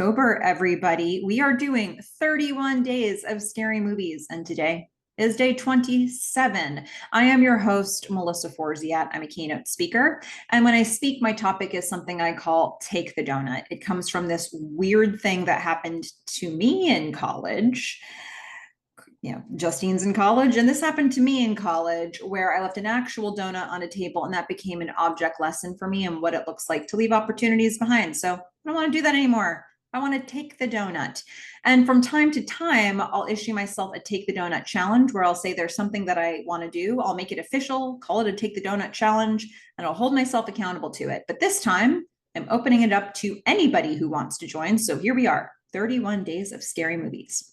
EEKtober, everybody. We are doing 31 days of scary movies, and today is day 27. I am your host, Melissa Forziat. I'm a keynote speaker, and when I speak, my topic is something I call Take the Doughnut. It comes from this weird thing that happened to me in college. Justine's in college, and this happened to me in college, where I left an actual donut on a table, and that became an object lesson for me and what it looks like to leave opportunities behind. So I don't want to do that anymore. I want to take the donut. And from time to time, I'll issue myself a Take the Doughnut challenge, where I'll say there's something that I want to do. I'll make it official, call it a Take the Doughnut challenge, and I'll hold myself accountable to it. But this time, I'm opening it up to anybody who wants to join. So here we are, 31 days of scary movies.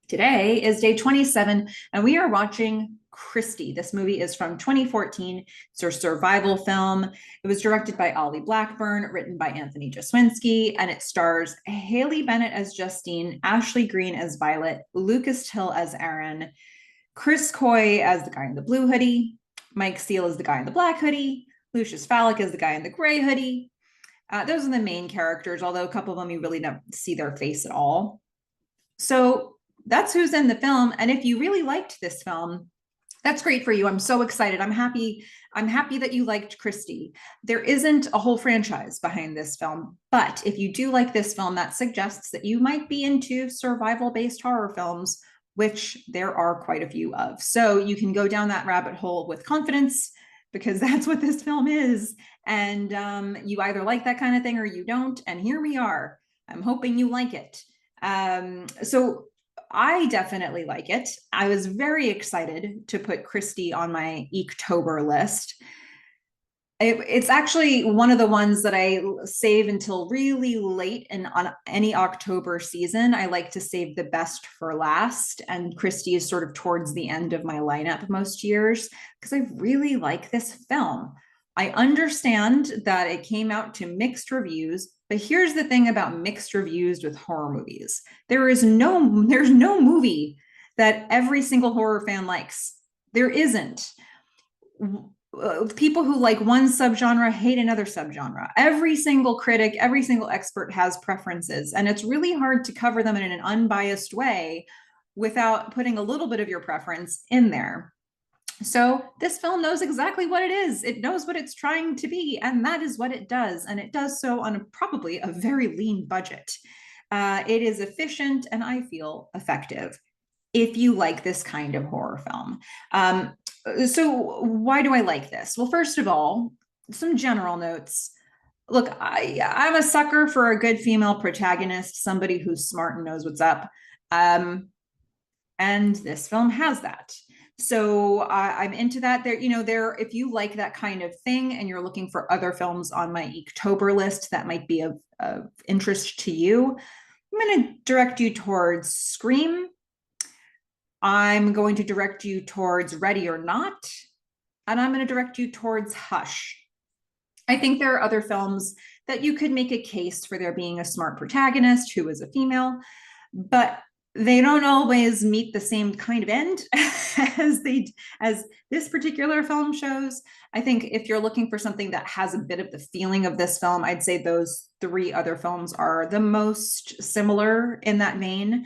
Today is day 27, and we are watching Kristy. This movie is from 2014. It's a survival film. It was directed by Ollie Blackburn, written by Anthony Jaswinski, and it stars Haley Bennett as Justine, Ashley Greene as Violet, Lucas Till as Aaron, Chris Coy as the guy in the blue hoodie, Mike Steele as the guy in the black hoodie, Lucius Fallick as the guy in the gray hoodie. Those are the main characters, although a couple of them you really don't see their face at all. So that's who's in the film. And if you really liked this film, that's great for you. I'm so excited. I'm happy that you liked Kristy. There isn't a whole franchise behind this film, but if you do like this film, that suggests that you might be into survival-based horror films, which there are quite a few of. So you can go down that rabbit hole with confidence, because that's what this film is. And you either like that kind of thing or you don't. And here we are. I'm hoping you like it. So I definitely like it. I was very excited to put Kristy on my EEKtober list. It's actually one of the ones that I save until really late on any October season. I like to save the best for last, and Kristy is sort of towards the end of my lineup most years because I really like this film. I understand that it came out to mixed reviews, but here's the thing about mixed reviews with horror movies. There's no movie that every single horror fan likes. There isn't. People who like one subgenre hate another subgenre. Every single critic, every single expert has preferences, and it's really hard to cover them in an unbiased way without putting a little bit of your preference in there. So this film knows exactly what it is. It knows what it's trying to be, and that is what it does. And it does so on probably a very lean budget. It is efficient, and I feel effective if you like this kind of horror film. So why do I like this? Well, first of all, some general notes. Look, I'm a sucker for a good female protagonist, somebody who's smart and knows what's up. And this film has that. So I'm into that. If you like that kind of thing and you're looking for other films on my EEKtober list that might be of interest to you, I'm going to direct you towards Scream. I'm going to direct you towards Ready or Not, and I'm going to direct you towards Hush. I think there are other films that you could make a case for there being a smart protagonist who is a female, but they don't always meet the same kind of end as this particular film shows. I think if you're looking for something that has a bit of the feeling of this film, I'd say those three other films are the most similar in that vein.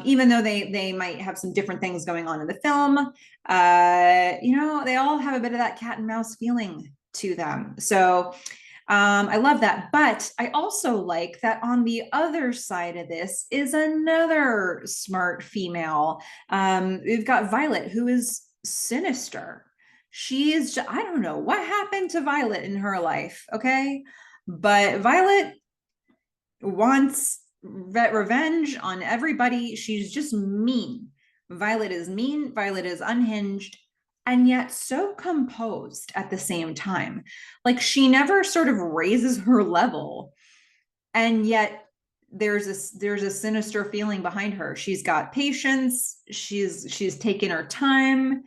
Even though they might have some different things going on in the film, they all have a bit of that cat and mouse feeling to them. So I love that. But I also like that on the other side of this is another smart female. We've got Violet, who is sinister. I don't know what happened to Violet in her life, okay? But Violet wants revenge on everybody. She's just mean. Violet is mean. Violet is unhinged, and yet so composed at the same time. Like, she never sort of raises her level, and yet there's a sinister feeling behind her. She's got patience, she's taken her time,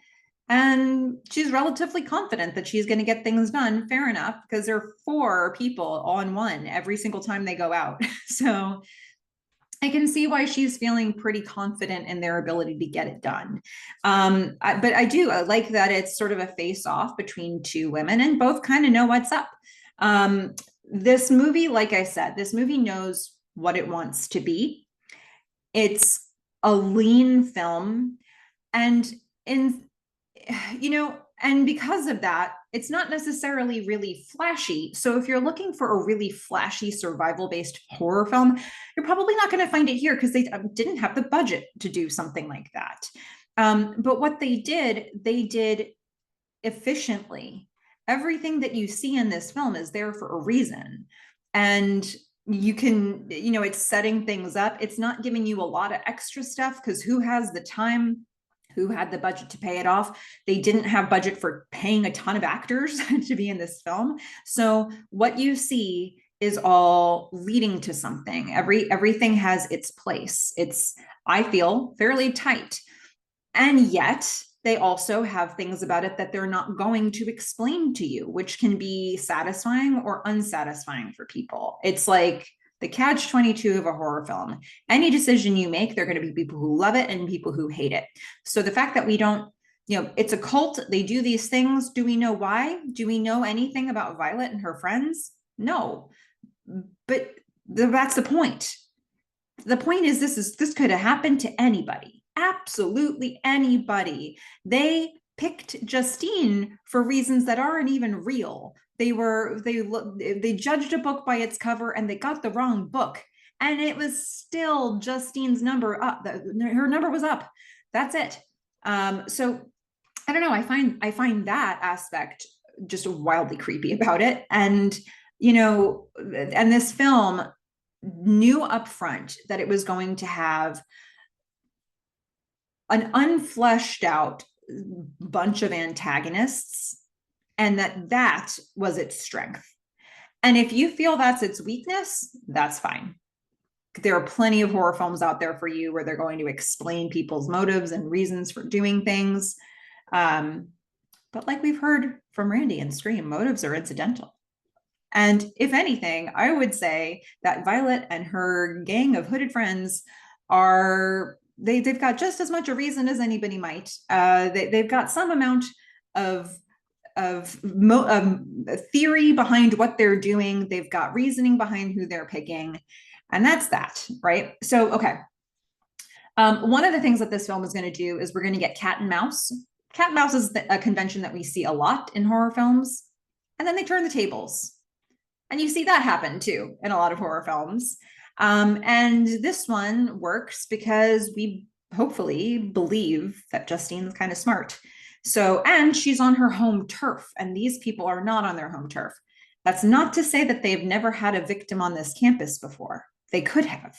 and she's relatively confident that she's going to get things done. Fair enough, because there are 4 people on one every single time they go out. So I can see why she's feeling pretty confident in their ability to get it done. But I like that it's sort of a face-off between 2 women, and both kind of know what's up. This movie, like I said, this movie knows what it wants to be. It's a lean film. And and because of that, it's not necessarily really flashy. So if you're looking for a really flashy survival-based horror film, you're probably not going to find it here because they didn't have the budget to do something like that. But what they did efficiently. Everything that you see in this film is there for a reason. And you can, it's setting things up. It's not giving you a lot of extra stuff because who has the time? Who had the budget to pay it off? They didn't have budget for paying a ton of actors to be in this film. So what you see is all leading to something. Everything has its place. It's, I feel, fairly tight. And yet they also have things about it that they're not going to explain to you, which can be satisfying or unsatisfying for people. It's like the catch-22 of a horror film. Any decision you make, there are going to be people who love it and people who hate it. So the fact that we don't, it's a cult, they do these things. Do we know why? Do we know anything about Violet and her friends? No. But that's the point. The point is this could have happened to anybody. Absolutely anybody. They picked Justine for reasons that aren't even real. They judged a book by its cover and they got the wrong book. And it was still Justine's number up. Her number was up. That's it. So I don't know. I find that aspect just wildly creepy about it. And, and this film knew upfront that it was going to have an unfleshed out bunch of antagonists, and that was its strength. And if you feel that's its weakness, that's fine. There are plenty of horror films out there for you where they're going to explain people's motives and reasons for doing things. But like we've heard from Randy and Scream, motives are incidental. And if anything, I would say that Violet and her gang of hooded friends they've got just as much a reason as anybody might. They've got some amount of theory behind what they're doing. They've got reasoning behind who they're picking. And that's that, right? So, okay. One of the things that this film is going to do is we're going to get cat and mouse. Cat and mouse is a convention that we see a lot in horror films. And then they turn the tables. And you see that happen too in a lot of horror films. And this one works because we hopefully believe that Justine's kind of smart. So, and she's on her home turf, and these people are not on their home turf. That's not to say that they've never had a victim on this campus before. They could have.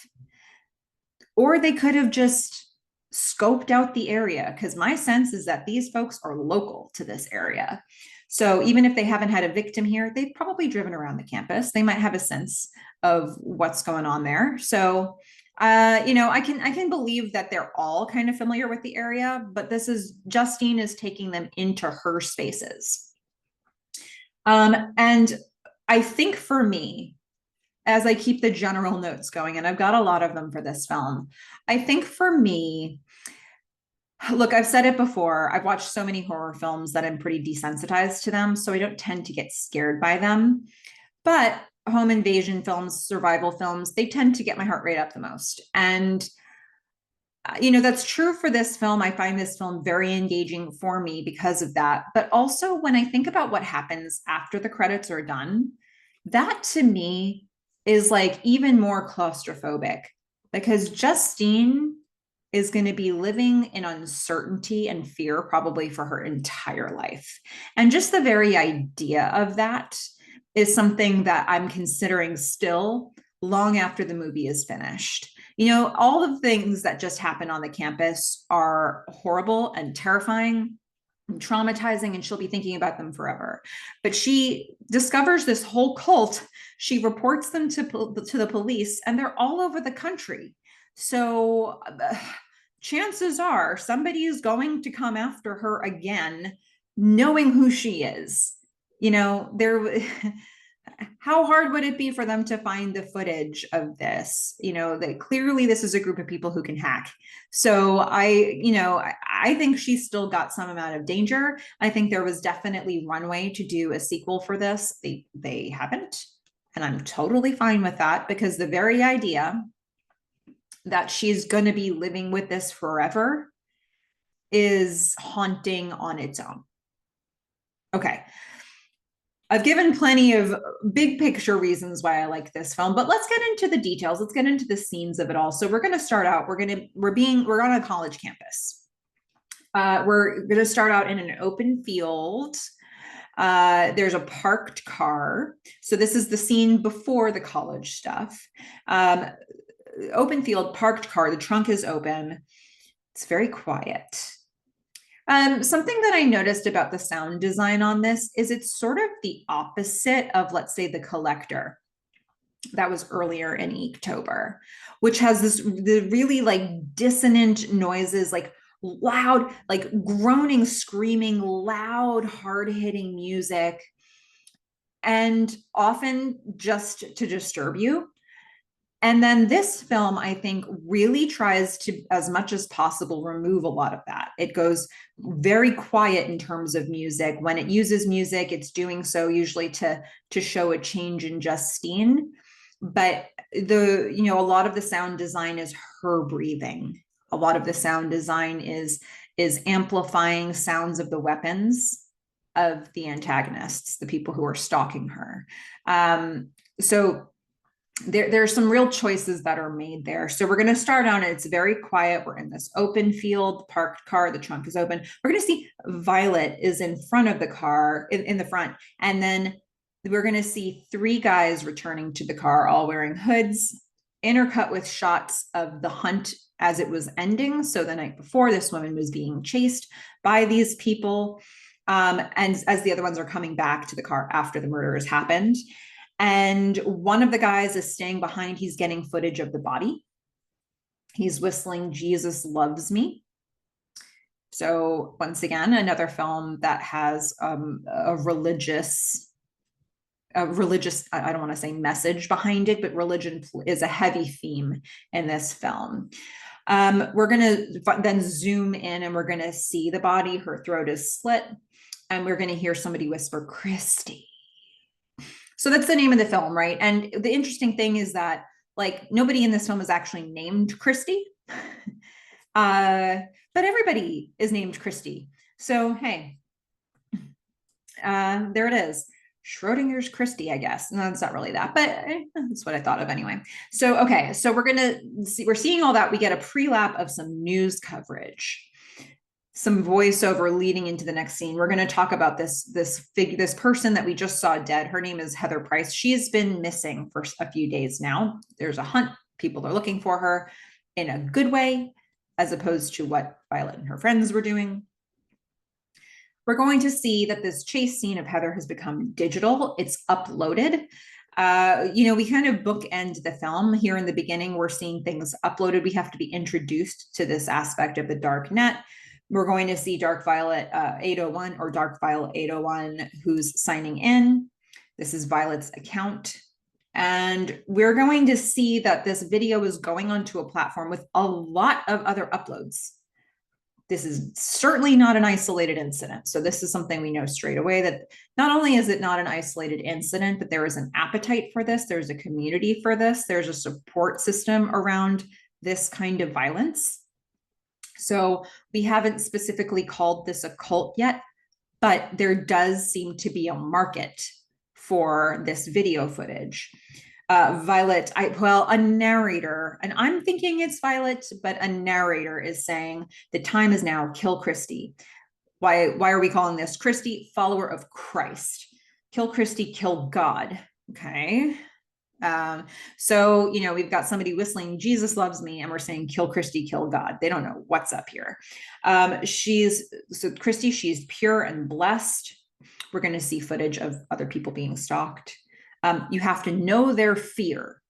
Or they could have just scoped out the area, because my sense is that these folks are local to this area. So even if they haven't had a victim here, they've probably driven around the campus. They might have a sense of what's going on there. So, I can believe that they're all kind of familiar with the area, but Justine is taking them into her spaces. And I think for me, as I keep the general notes going, and I've got a lot of them for this film, I think for me, look, I've said it before, I've watched so many horror films that I'm pretty desensitized to them, so I don't tend to get scared by them. But home invasion films, survival films, they tend to get my heart rate up the most. And, that's true for this film. I find this film very engaging for me because of that. But also when I think about what happens after the credits are done, that to me is like even more claustrophobic, because Justine is going to be living in uncertainty and fear probably for her entire life. And just the very idea of that is something that I'm considering still long after the movie is finished. All the things that just happen on the campus are horrible and terrifying, and traumatizing, and she'll be thinking about them forever. But she discovers this whole cult. She reports them to the police, and they're all over the country. So chances are somebody is going to come after her again, knowing who she is. How hard would it be for them to find the footage of this? That clearly this is a group of people who can hack. So I think she's still got some amount of danger. I think there was definitely runway to do a sequel for this. They haven't. And I'm totally fine with that, because the very idea that she's going to be living with this forever is haunting on its own. Okay. I've given plenty of big picture reasons why I like this film, but let's get into the details. Let's get into the scenes of it all. So we're going to start out, we're on a college campus. We're going to start out in an open field. There's a parked car. So this is the scene before the college stuff. Open field, parked car, the trunk is open. It's very quiet. Something that I noticed about the sound design on this is it's sort of the opposite of, let's say, The Collector that was earlier in EEKtober, which has the really like dissonant noises, like loud, like groaning, screaming, loud, hard-hitting music, and often just to disturb you. And then this film, I think, really tries to, as much as possible, remove a lot of that. It goes very quiet in terms of music. When it uses music, it's doing so usually to show a change in Justine. But a lot of the sound design is her breathing. A lot of the sound design is amplifying sounds of the weapons of the antagonists, the people who are stalking her. So there's some real choices that are made there. So we're going to start on it. It's very quiet. We're in this open field, parked car. The trunk is open. We're going to see Violet is in front of the car, in the front. And then we're going to see three guys returning to the car, all wearing hoods, intercut with shots of the hunt as it was ending. So the night before, this woman was being chased by these people. And as the other ones are coming back to the car after the murder has happened. And one of the guys is staying behind. He's getting footage of the body. He's whistling "Jesus Loves Me." So once again, another film that has a religious, I don't want to say message behind it, but religion is a heavy theme in this film. We're going to then zoom in and we're going to see the body. Her throat is slit. And we're going to hear somebody whisper, "Kristy." So that's the name of the film, right? And the interesting thing is that, like, nobody in this film is actually named Kristy, but everybody is named Kristy. So, hey, there it is. Schrodinger's Kristy, I guess. No, it's not really that, but that's what I thought of anyway. So, okay, so we're seeing all that. We get a pre-lap of some news coverage, some voiceover leading into the next scene. We're going to talk about this person that we just saw dead. Her name is Heather Price. She's been missing for a few days now. There's a hunt. People are looking for her in a good way, as opposed to what Violet and her friends were doing. We're going to see that this chase scene of Heather has become digital. It's uploaded. We kind of bookend the film here in the beginning. We're seeing things uploaded. We have to be introduced to this aspect of the dark net. We're going to see Dark Violet 801 or Dark Violet 801 who's signing in. This is Violet's account. And we're going to see that this video is going onto a platform with a lot of other uploads. This is certainly not an isolated incident. So this is something we know straight away, that not only is it not an isolated incident, but there is an appetite for this. There's a community for this. There's a support system around this kind of violence. So we haven't specifically called this a cult yet, but there does seem to be a market for this video footage. Violet, a narrator, and I'm thinking it's Violet, but a narrator is saying the time is now, kill Kristy. Why are we calling this Kristy? Follower of Christ. Kill Kristy, kill God. Okay. So, we've got somebody whistling "Jesus Loves Me" and we're saying kill Kristy, kill God. They don't know what's up here. Kristy, she's pure and blessed. We're going to see footage of other people being stalked. You have to know their fear.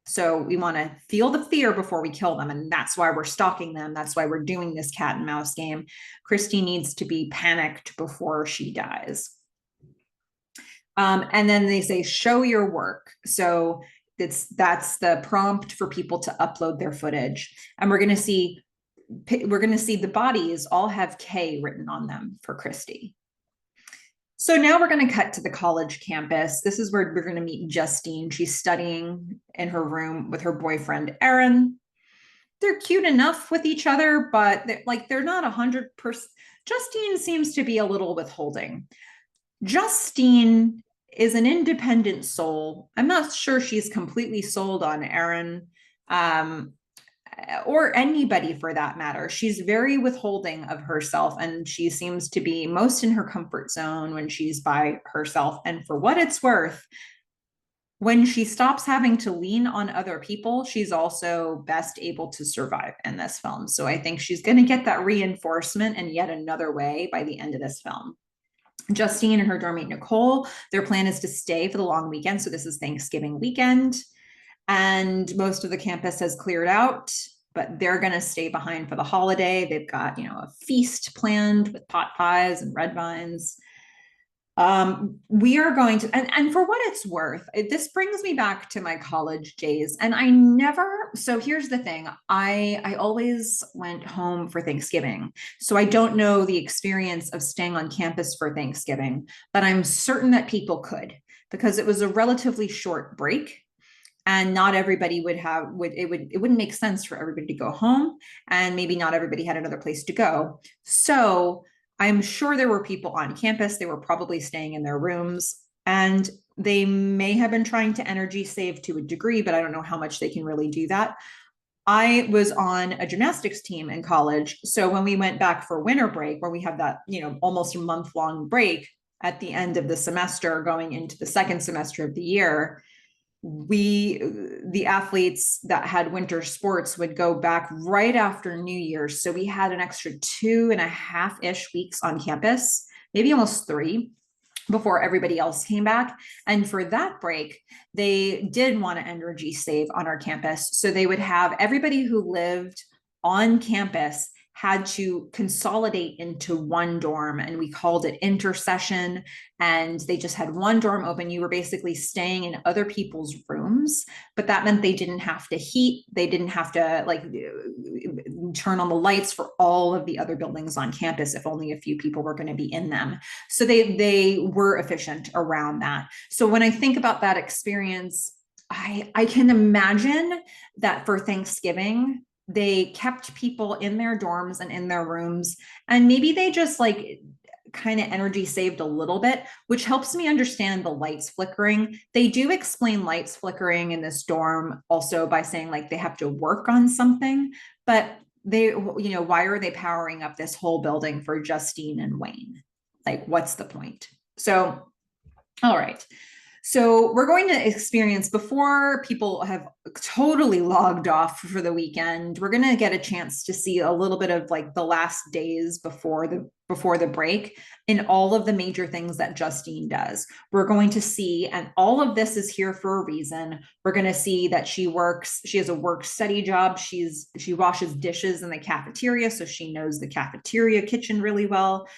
So we want to feel the fear before we kill them. And that's why we're stalking them. That's why we're doing this cat and mouse game. Kristy needs to be panicked before she dies. And then they say, show your work. So that's the prompt for people to upload their footage. And we're going to see the bodies all have K written on them for Kristy. So now we're going to cut to the college campus. This is where we're going to meet Justine. She's studying in her room with her boyfriend, Aaron. They're cute enough with each other, but they're not 100%. Justine seems to be a little withholding. Justine is an independent soul. I'm not sure she's completely sold on Aaron. Or anybody for that matter. She's very withholding of herself, and she seems to be most in her comfort zone when she's by herself. And for what it's worth, when she stops having to lean on other people, she's also best able to survive in this film. So I think she's going to get that reinforcement in yet another way by the end of this film. Justine and her dormmate Nicole, their plan is to stay for the long weekend. So this is Thanksgiving weekend, and most of the campus has cleared out, but they're going to stay behind for the holiday. They've got, a feast planned with pot pies and red vines. We are going to, and for what it's worth, this brings me back to my college days. And so here's the thing. I always went home for Thanksgiving. So I don't know the experience of staying on campus for Thanksgiving, but I'm certain that people could, because it was a relatively short break. And not everybody it wouldn't make sense for everybody to go home, and maybe not everybody had another place to go. So I'm sure there were people on campus. They were probably staying in their rooms, and they may have been trying to energy save to a degree, but I don't know how much they can really do that. I was on a gymnastics team in college. So when we went back for winter break, where we have that, almost a month-long break at the end of the semester going into the second semester of the year, the athletes that had winter sports would go back right after New Year's. So we had an extra 2.5-ish weeks on campus, maybe almost 3, before everybody else came back. And for that break, they did want to energy save on our campus. So they would have everybody who lived on campus had to consolidate into one dorm, and we called it intercession. And they just had one dorm open. You were basically staying in other people's rooms, but that meant they didn't have to heat. They didn't have to turn on the lights for all of the other buildings on campus if only a few people were going to be in them. So they were efficient around that. So when I think about that experience, I can imagine that for Thanksgiving, they kept people in their dorms and in their rooms, and maybe they just kind of energy saved a little bit, which helps me understand the lights flickering. They do explain lights flickering in this dorm also by saying they have to work on something, but why are they powering up this whole building for Justine and Wayne? What's the point? So, all right. So we're going to experience, before people have totally logged off for the weekend, we're going to get a chance to see a little bit of the last days before the break in all of the major things that Justine does. We're going to see, and all of this is here for a reason. We're going to see that she has a work study job. She washes dishes in the cafeteria, so she knows the cafeteria kitchen really well.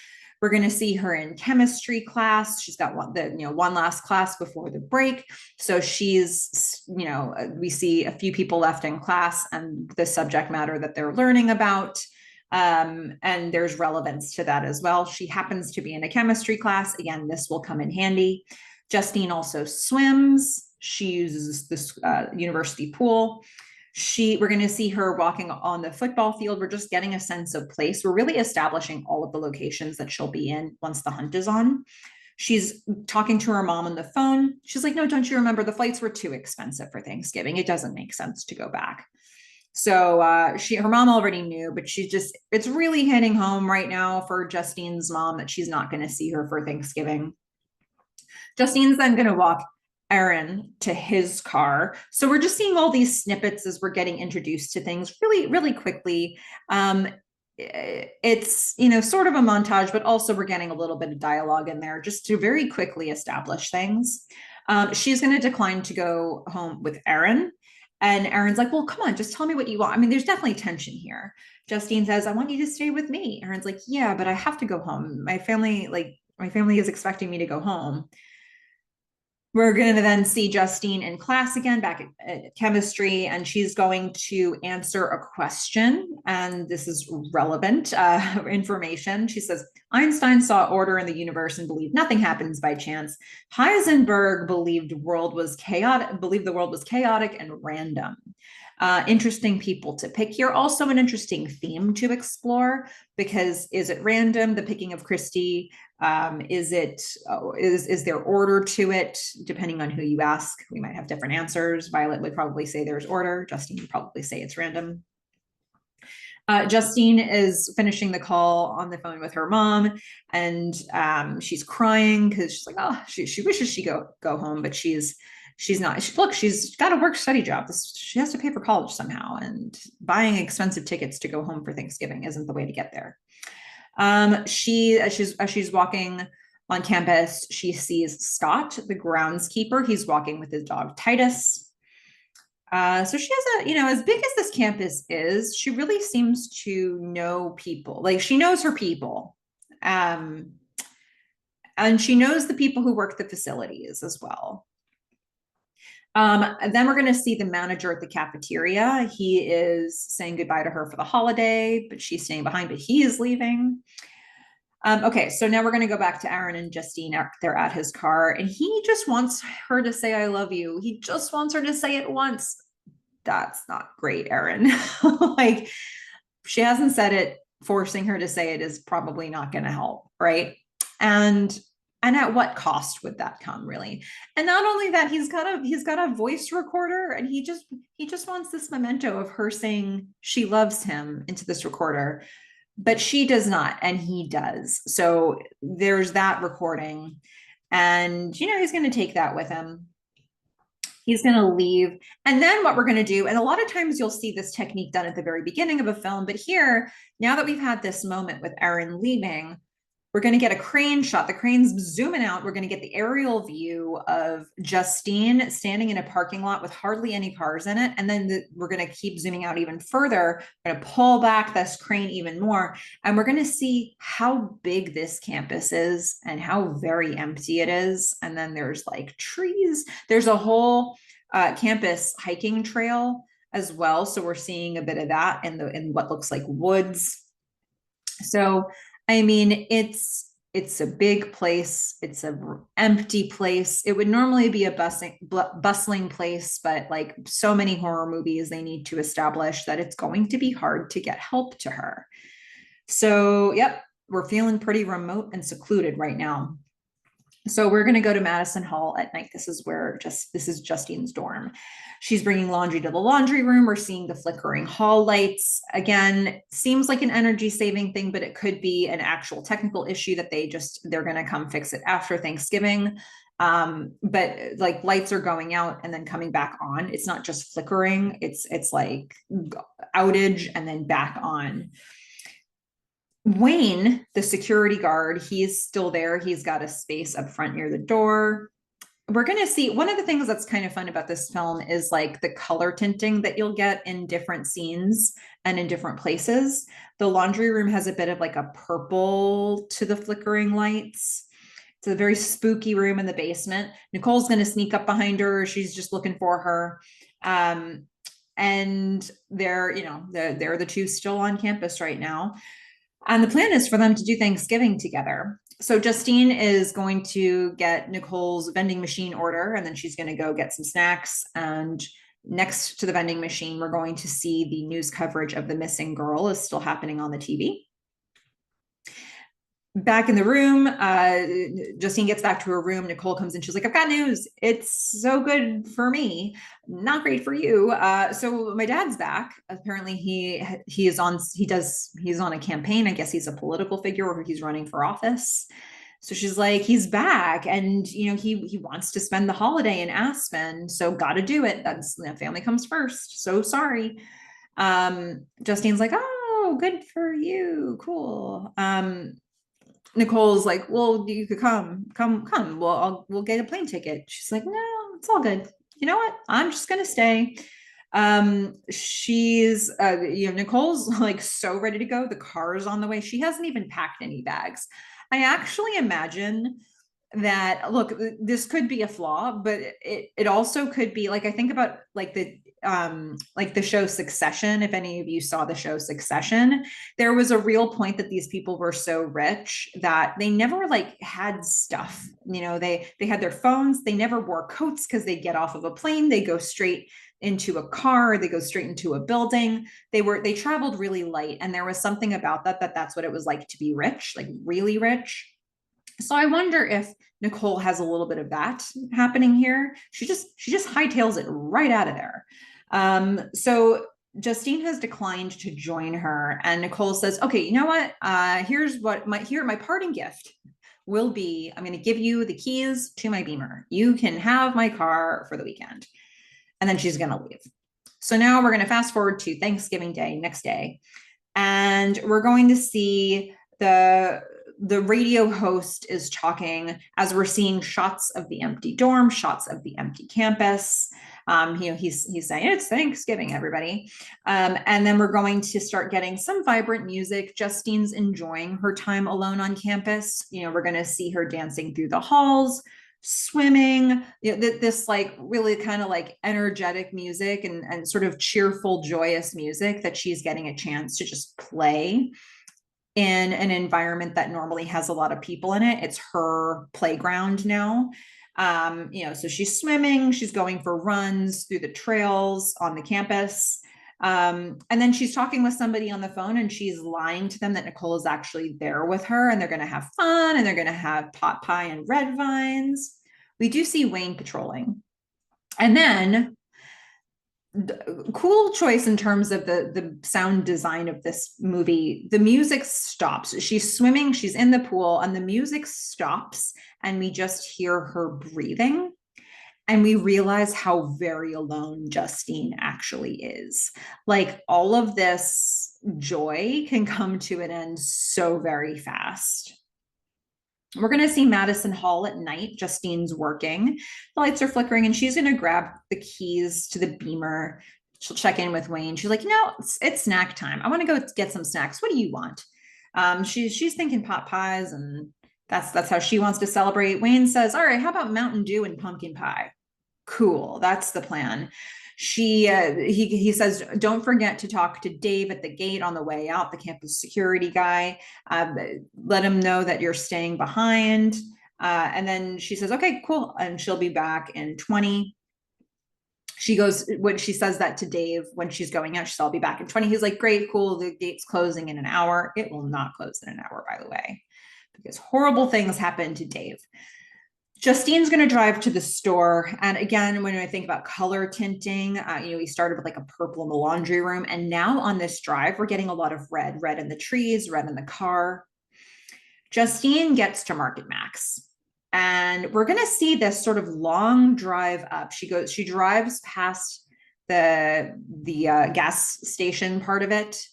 We're going to see her in chemistry class. She's got one last class before the break. So she's, we see a few people left in class and the subject matter that they're learning about. And there's relevance to that as well. She happens to be in a chemistry class. Again, this will come in handy. Justine also swims. She uses this university pool. We're going to see her walking on the football field. We're just getting a sense of place. We're really establishing all of the locations that she'll be in once the hunt is on. She's talking to her mom on the phone. She's like, no, don't you remember the flights were too expensive for Thanksgiving? It doesn't make sense to go back. So her mom already knew, but it's really hitting home right now for Justine's mom that she's not going to see her for Thanksgiving. Justine's then going to walk Aaron to his car. So we're just seeing all these snippets as we're getting introduced to things really, really quickly. It's, sort of a montage, but also we're getting a little bit of dialogue in there just to very quickly establish things. She's going to decline to go home with Aaron. And Aaron's like, well, come on, just tell me what you want. I mean, there's definitely tension here. Justine says, I want you to stay with me. Aaron's like, yeah, but I have to go home. My family is expecting me to go home. We're going to then see Justine in class again, back at chemistry, and she's going to answer a question. And this is relevant information. She says, Einstein saw order in the universe and believed nothing happens by chance. Heisenberg believed the world was chaotic and random. Interesting people to pick here. Also an interesting theme to explore, because is it random, the picking of Kristy? Is there order to it? Depending on who you ask, we might have different answers. Violet would probably say there's order. Justine would probably say it's random. Justine is finishing the call on the phone with her mom, and she's crying because she's like, oh, she wishes she go home, but she's not. She's got a work study job. She has to pay for college somehow, and buying expensive tickets to go home for Thanksgiving isn't the way to get there. As she's walking on campus, she sees Scott, the groundskeeper. He's walking with his dog Titus. So she has as big as this campus is, she really seems to know people. Like, she knows her people. And she knows the people who work the facilities as well. And then we're going to see the manager at the cafeteria. He is saying goodbye to her for the holiday, but she's staying behind, but he is leaving. Okay, so now we're going to go back to Aaron and Justine. They're at his car, and he just wants her to say, I love you. He just wants her to say it once. That's not great, Aaron. Like, she hasn't said it. Forcing her to say it is probably not going to help, right? And at what cost would that come, really? And not only that, he's got a voice recorder, and he just wants this memento of her saying she loves him into this recorder. But she does not, and he does. So there's that recording, and he's going to take that with him. He's going to leave. And then what we're going to do, and a lot of times you'll see this technique done at the very beginning of a film, but here, now that we've had this moment with Aaron leaving, we're going to get a crane shot. The crane's zooming out. We're going to get the aerial view of Justine standing in a parking lot with hardly any cars in it. And then we're going to keep zooming out even further. We're going to pull back this crane even more. And we're going to see how big this campus is and how very empty it is. And then there's like trees. There's a whole campus hiking trail as well. So we're seeing a bit of that in what looks like woods. So I mean, it's a big place. It's an empty place. It would normally be a bustling place, but like so many horror movies, they need to establish that it's going to be hard to get help to her. So, yep, we're feeling pretty remote and secluded right now. So we're going to go to Madison Hall at night. This is Justine's dorm. She's bringing laundry to the laundry room. We're seeing the flickering hall lights. Again, seems like an energy saving thing, but it could be an actual technical issue that they're going to come fix it after Thanksgiving. But like, lights are going out and then coming back on. It's not just flickering. It's like outage and then back on. Wayne, the security guard, he's still there. He's got a space up front near the door. We're going to see, one of the things that's kind of fun about this film is like the color tinting that you'll get in different scenes and in different places. The laundry room has a bit of like a purple to the flickering lights. It's a very spooky room in the basement. Nicole's going to sneak up behind her. She's just looking for her. And they're the two still on campus right now. And the plan is for them to do Thanksgiving together. So Justine is going to get Nicole's vending machine order, and then she's going to go get some snacks. And next to the vending machine, we're going to see the news coverage of the missing girl is still happening on the TV. Back in the room, Justine gets back to her room. Nicole comes in. She's like, I've got news. It's so good for me, not great for you. So my dad's back. Apparently he's on a campaign. I guess he's a political figure, or he's running for office. So she's like, he's back, and he wants to spend the holiday in Aspen. So got to do it. That's, family comes first. So sorry. Justine's like, oh, good for you. Cool. Nicole's like, well, you could come. Well, we'll get a plane ticket. She's like, no, it's all good. You know what? I'm just going to stay. She's, Nicole's like so ready to go. The car's on the way. She hasn't even packed any bags. I actually imagine that, look, this could be a flaw, but it also could be, like, I think about like the show Succession. If any of you saw the show Succession, there was a real point that these people were so rich that they never like had stuff. They had their phones. They never wore coats because they get off of a plane, they go straight into a car, they go straight into a building. They traveled really light, and there was something about that's what it was like to be rich, like really rich. So I wonder if Nicole has a little bit of that happening here. She just hightails it right out of there. So Justine has declined to join her, and Nicole says, "Okay, you know what? Here's what my parting gift will be. I'm going to give you the keys to my Beamer. You can have my car for the weekend." And then she's going to leave. So now we're going to fast forward to Thanksgiving Day, next day, and we're going to see the radio host is talking as we're seeing shots of the empty dorm, shots of the empty campus. He's saying, "It's Thanksgiving, everybody." And then we're going to start getting some vibrant music. Justine's enjoying her time alone on campus. We're going to see her dancing through the halls, swimming, this like really kind of like energetic music and sort of cheerful, joyous music that she's getting a chance to just play in an environment that normally has a lot of people in it. It's her playground now. So she's swimming, she's going for runs through the trails on the campus. And then she's talking with somebody on the phone, and she's lying to them that Nicole is actually there with her, and they're going to have fun, and they're going to have pot pie and red vines. We do see Wayne patrolling. And then cool choice in terms of the sound design of this movie. The music stops. She's swimming, she's in the pool, and the music stops, and we just hear her breathing. And we realize how very alone Justine actually is. Like, all of this joy can come to an end so very fast. We're going to see Madison Hall at night. Justine's working. The lights are flickering, and she's going to grab the keys to the Beamer. She'll check in with Wayne. She's like, it's snack time. I want to go get some snacks. What do you want? She's thinking pot pies, and that's how she wants to celebrate. Wayne says, "All right, how about Mountain Dew and pumpkin pie?" Cool. That's the plan. He says, "Don't forget to talk to Dave at the gate on the way out, the campus security guy. Let him know that you're staying behind." And then she says, "Okay, cool." And she'll be back in 20. When she says that to Dave, when she's going out, she says, "I'll be back in 20. He's like, "Great, cool. The gate's closing in an hour." It will not close in an hour, by the way, because horrible things happen to Dave. Justine's going to drive to the store. And again, when I think about color tinting, we started with like a purple in the laundry room. And now on this drive, we're getting a lot of red in the trees, red in the car. Justine gets to Market Max, and we're going to see this sort of long drive up. She drives past the gas station part of it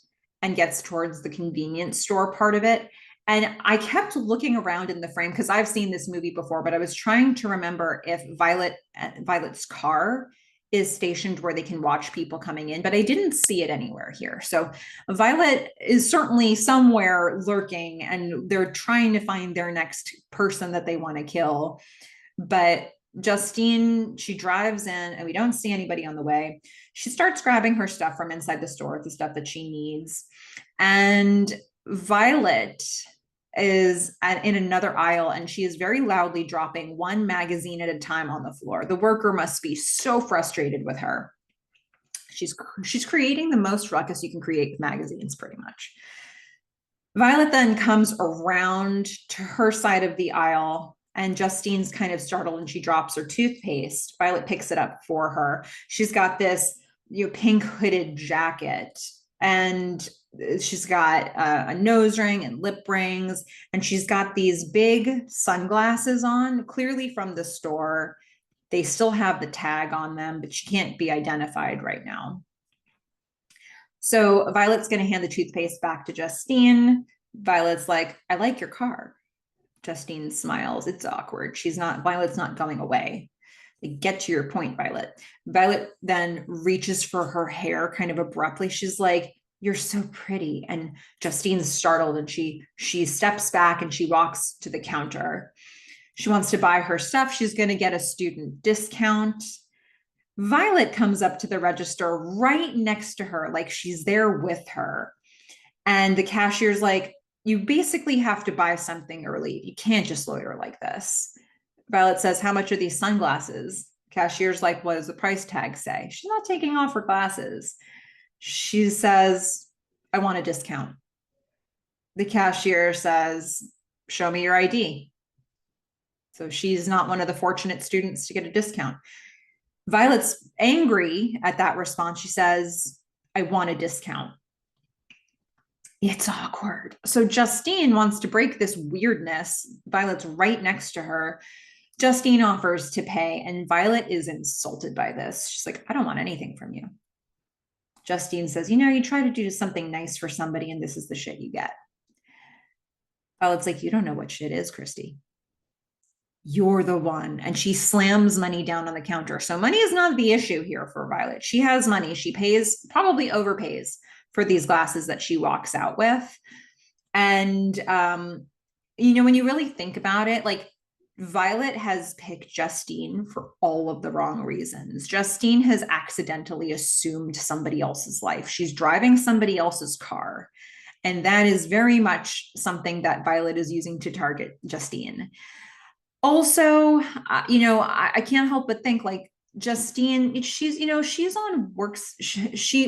and gets towards the convenience store part of it. And I kept looking around in the frame because I've seen this movie before, but I was trying to remember if Violet's car is stationed where they can watch people coming in, but I didn't see it anywhere here. So Violet is certainly somewhere lurking, and they're trying to find their next person that they want to kill. But Justine, she drives in, and we don't see anybody on the way. She starts grabbing her stuff from inside the store, the stuff that she needs. And Violet is in another aisle, and she is very loudly dropping one magazine at a time on the floor. The worker must be so frustrated with her. She's creating the most ruckus you can create with magazines, pretty much. Violet then comes around to her side of the aisle, and Justine's kind of startled, and she drops her toothpaste. Violet picks it up for her. She's got this pink hooded jacket, and she's got a nose ring and lip rings, and she's got these big sunglasses on, clearly from the store. They still have the tag on them, but she can't be identified right now. So Violet's going to hand the toothpaste back to Justine. Violet's like, "I like your car." Justine smiles. It's awkward. Violet's not going away. Like, get to your point, Violet. Violet then reaches for her hair kind of abruptly. She's like, "You're so pretty." And Justine's startled, and she steps back, and she walks to the counter. She wants to buy her stuff. She's going to get a student discount. Violet comes up to the register right next to her, like she's there with her. And the cashier's like, you basically have to buy something or leave. You can't just loiter like this. Violet says, how much are these sunglasses? Cashier's like, what does the price tag say? She's not taking off her glasses. She says, I want a discount. The cashier says, show me your ID. So she's not one of the fortunate students to get a discount. Violet's angry at that response. She says, I want a discount. It's awkward. So Justine wants to break this weirdness. Violet's right next to her. Justine offers to pay, and Violet is insulted by this. She's like, I don't want anything from you. Justine says, you try to do something nice for somebody, and this is the shit you get. Violet's like, you don't know what shit is, Kristy. You're the one. And she slams money down on the counter. So money is not the issue here for Violet. She has money. She pays, probably overpays for these glasses that she walks out with. And, when you really think about it, like Violet has picked Justine for all of the wrong reasons. Justine has accidentally assumed somebody else's life. She's driving somebody else's car. And that is very much something that Violet is using to target Justine. Also, I can't help but think like Justine, she's on works.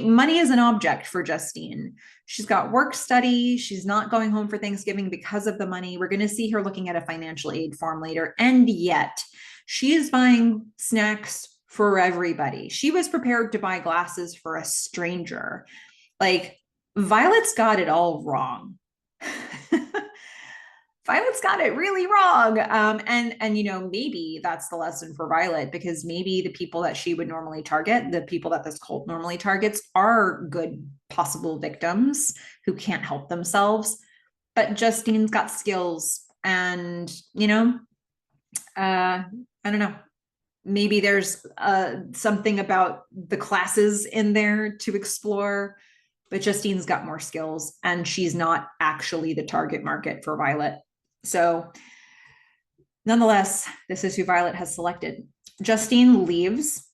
Money is an object for Justine. She's got work study. She's not going home for Thanksgiving because of the money. We're going to see her looking at a financial aid form later. And yet she is buying snacks for everybody. She was prepared to buy glasses for a stranger. Like Violet's got it all wrong. Violet's got it really wrong. And maybe that's the lesson for Violet, because maybe the people that she would normally target, the people that this cult normally targets, are good possible victims who can't help themselves. But Justine's got skills, and I don't know. Maybe there's something about the classes in there to explore, but Justine's got more skills, and she's not actually the target market for Violet. So nonetheless, this is who Violet has selected. Justine leaves.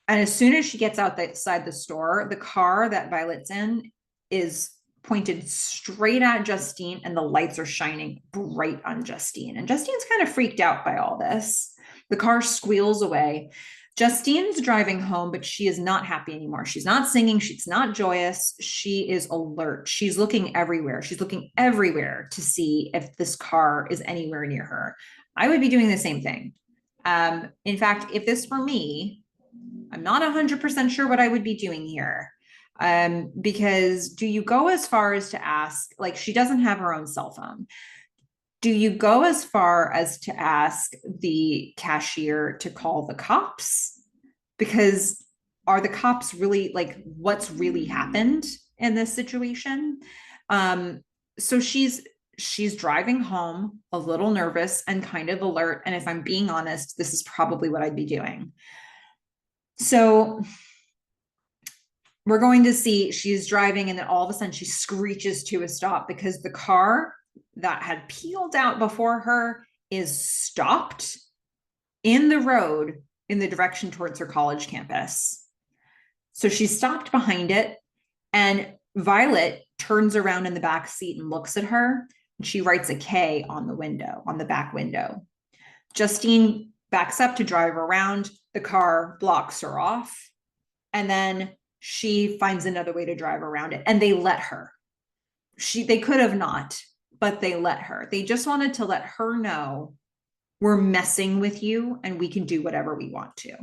And as soon as she gets outside the store, the car that Violet's in is pointed straight at Justine, and the lights are shining bright on Justine. And Justine's kind of freaked out by all this. The car squeals away. Justine's driving home, but she is not happy anymore. She's not singing. She's not joyous. She is alert. She's looking everywhere. She's looking everywhere to see if this car is anywhere near her. I would be doing the same thing. In fact, if this were me, I'm not 100% sure what I would be doing here. Because do you go as far as to ask, like she doesn't have her own cell phone. Do you go as far as to ask the cashier to call the cops? Because are the cops really like what's really happened in this situation? So she's driving home a little nervous and kind of alert. And if I'm being honest, this is probably what I'd be doing. So we're going to see she's driving, and then all of a sudden she screeches to a stop because the car that had peeled out before her is stopped in the road in the direction towards her college campus. So she stopped behind it, and Violet turns around in the back seat and looks at her, and she writes a K on the window, on the back window. Justine backs up to drive around. The car blocks her off, and then she finds another way to drive around it, and they let her. They could have not, but they let her. They just wanted to let her know we're messing with you and we can do whatever we want to.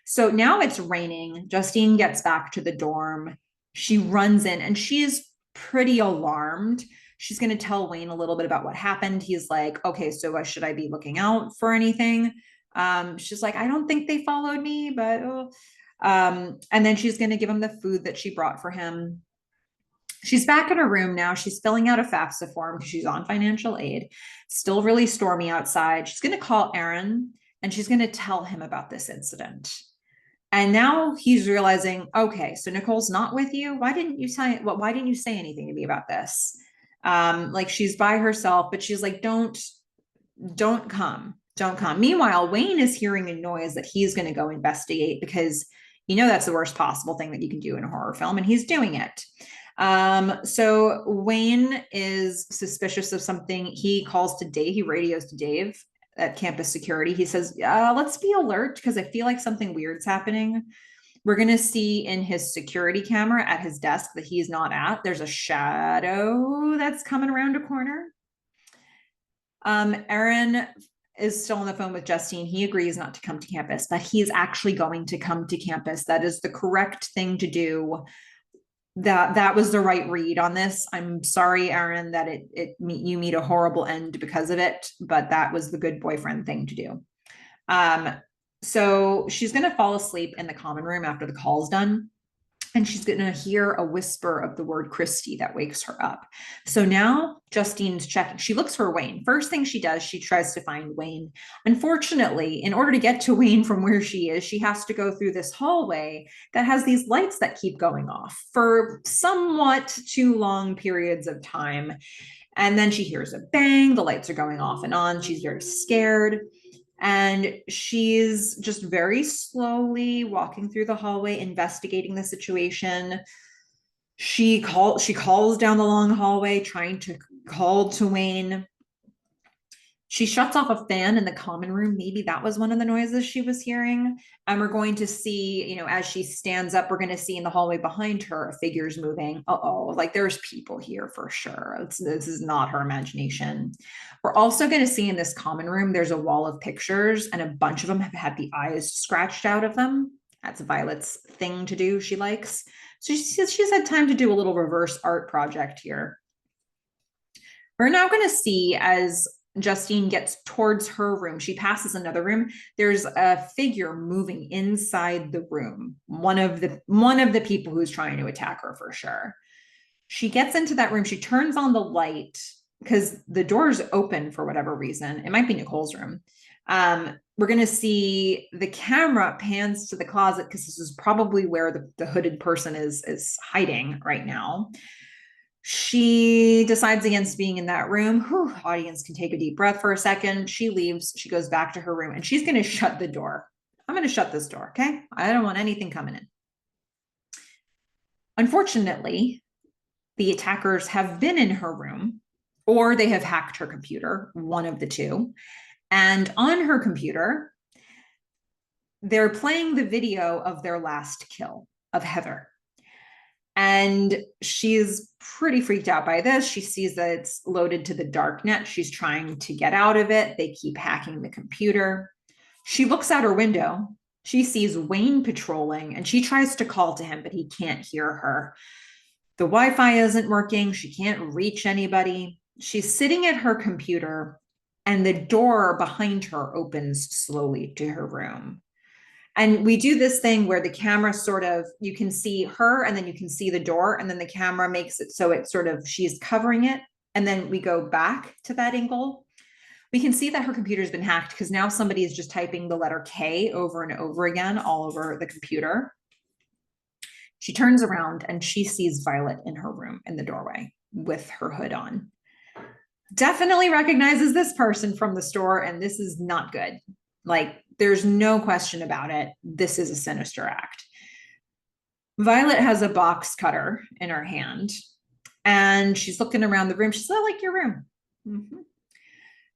So now it's raining. Justine gets back to the dorm. She runs in, and she's pretty alarmed. She's going to tell Wayne a little bit about what happened. He's like, okay, so should I be looking out for anything? She's like, I don't think they followed me, but, and then she's going to give him the food that she brought for him. She's back in her room now. She's filling out a FAFSA form because she's on financial aid. Still really stormy outside. She's going to call Aaron, and she's going to tell him about this incident. And now he's realizing, okay, so Nicole's not with you. Why didn't you say anything to me about this? Like she's by herself, but she's like, don't don't come, don't come. Meanwhile, Wayne is hearing a noise that he's going to go investigate because that's the worst possible thing that you can do in a horror film, and he's doing it. So Wayne is suspicious of something. He calls to Dave, he radios to Dave at campus security. He says, let's be alert because I feel like something weird's happening. We're going to see in his security camera at his desk that he's not at, there's a shadow that's coming around a corner. Aaron is still on the phone with Justine. He agrees not to come to campus, but he's actually going to come to campus. That is the correct thing to do. That was the right read on this. I'm sorry, Aaron, that you meet a horrible end because of it, but that was the good boyfriend thing to do. So she's going to fall asleep in the common room after the call's done. And she's going to hear a whisper of the word Kristy that wakes her up. So now Justine's checking. She looks for Wayne. First thing she does, she tries to find Wayne. Unfortunately, in order to get to Wayne from where she is, she has to go through this hallway that has these lights that keep going off for somewhat too long periods of time. And then she hears a bang. The lights are going off and on. She's very scared. And she's just very slowly walking through the hallway, investigating the situation. She calls down the long hallway, trying to call to Wayne. She shuts off a fan in the common room. Maybe that was one of the noises she was hearing. And we're going to see, as she stands up, we're going to see in the hallway behind her, figures moving. Like there's people here for sure. This is not her imagination. We're also going to see in this common room, there's a wall of pictures and a bunch of them have had the eyes scratched out of them. That's Violet's thing to do. She likes. So she's had time to do a little reverse art project here. We're now going to see as Justine gets towards her room. She passes another room. There's a figure moving inside the room. One of the people who's trying to attack her for sure. She gets into that room. She turns on the light because the door's open for whatever reason. It might be Nicole's room. We're going to see the camera pans to the closet because this is probably where the hooded person is hiding right now. She decides against being in that room. Whew, audience can take a deep breath for a second. She leaves. She goes back to her room and she's going to shut the door. I'm going to shut this door, okay? I don't want anything coming in. Unfortunately, the attackers have been in her room or they have hacked her computer, one of the two. And on her computer, they're playing the video of their last kill of Heather. And she's pretty freaked out by this. She sees that it's loaded to the dark net. She's trying to get out of it. They keep hacking the computer. She looks out her window. She sees Wayne patrolling and she tries to call to him, but he can't hear her. The Wi-Fi isn't working. She can't reach anybody. She's sitting at her computer and the door behind her opens slowly to her room. And we do this thing where the camera you can see her and then you can see the door and then the camera makes it so it's she's covering it. And then we go back to that angle. We can see that her computer's been hacked because now somebody is just typing the letter K over and over again all over the computer. She turns around and she sees Violet in her room in the doorway with her hood on. Definitely recognizes this person from the store and this is not good. Like, there's no question about it. This is a sinister act. Violet has a box cutter in her hand and she's looking around the room. She says, I like your room. Mm-hmm.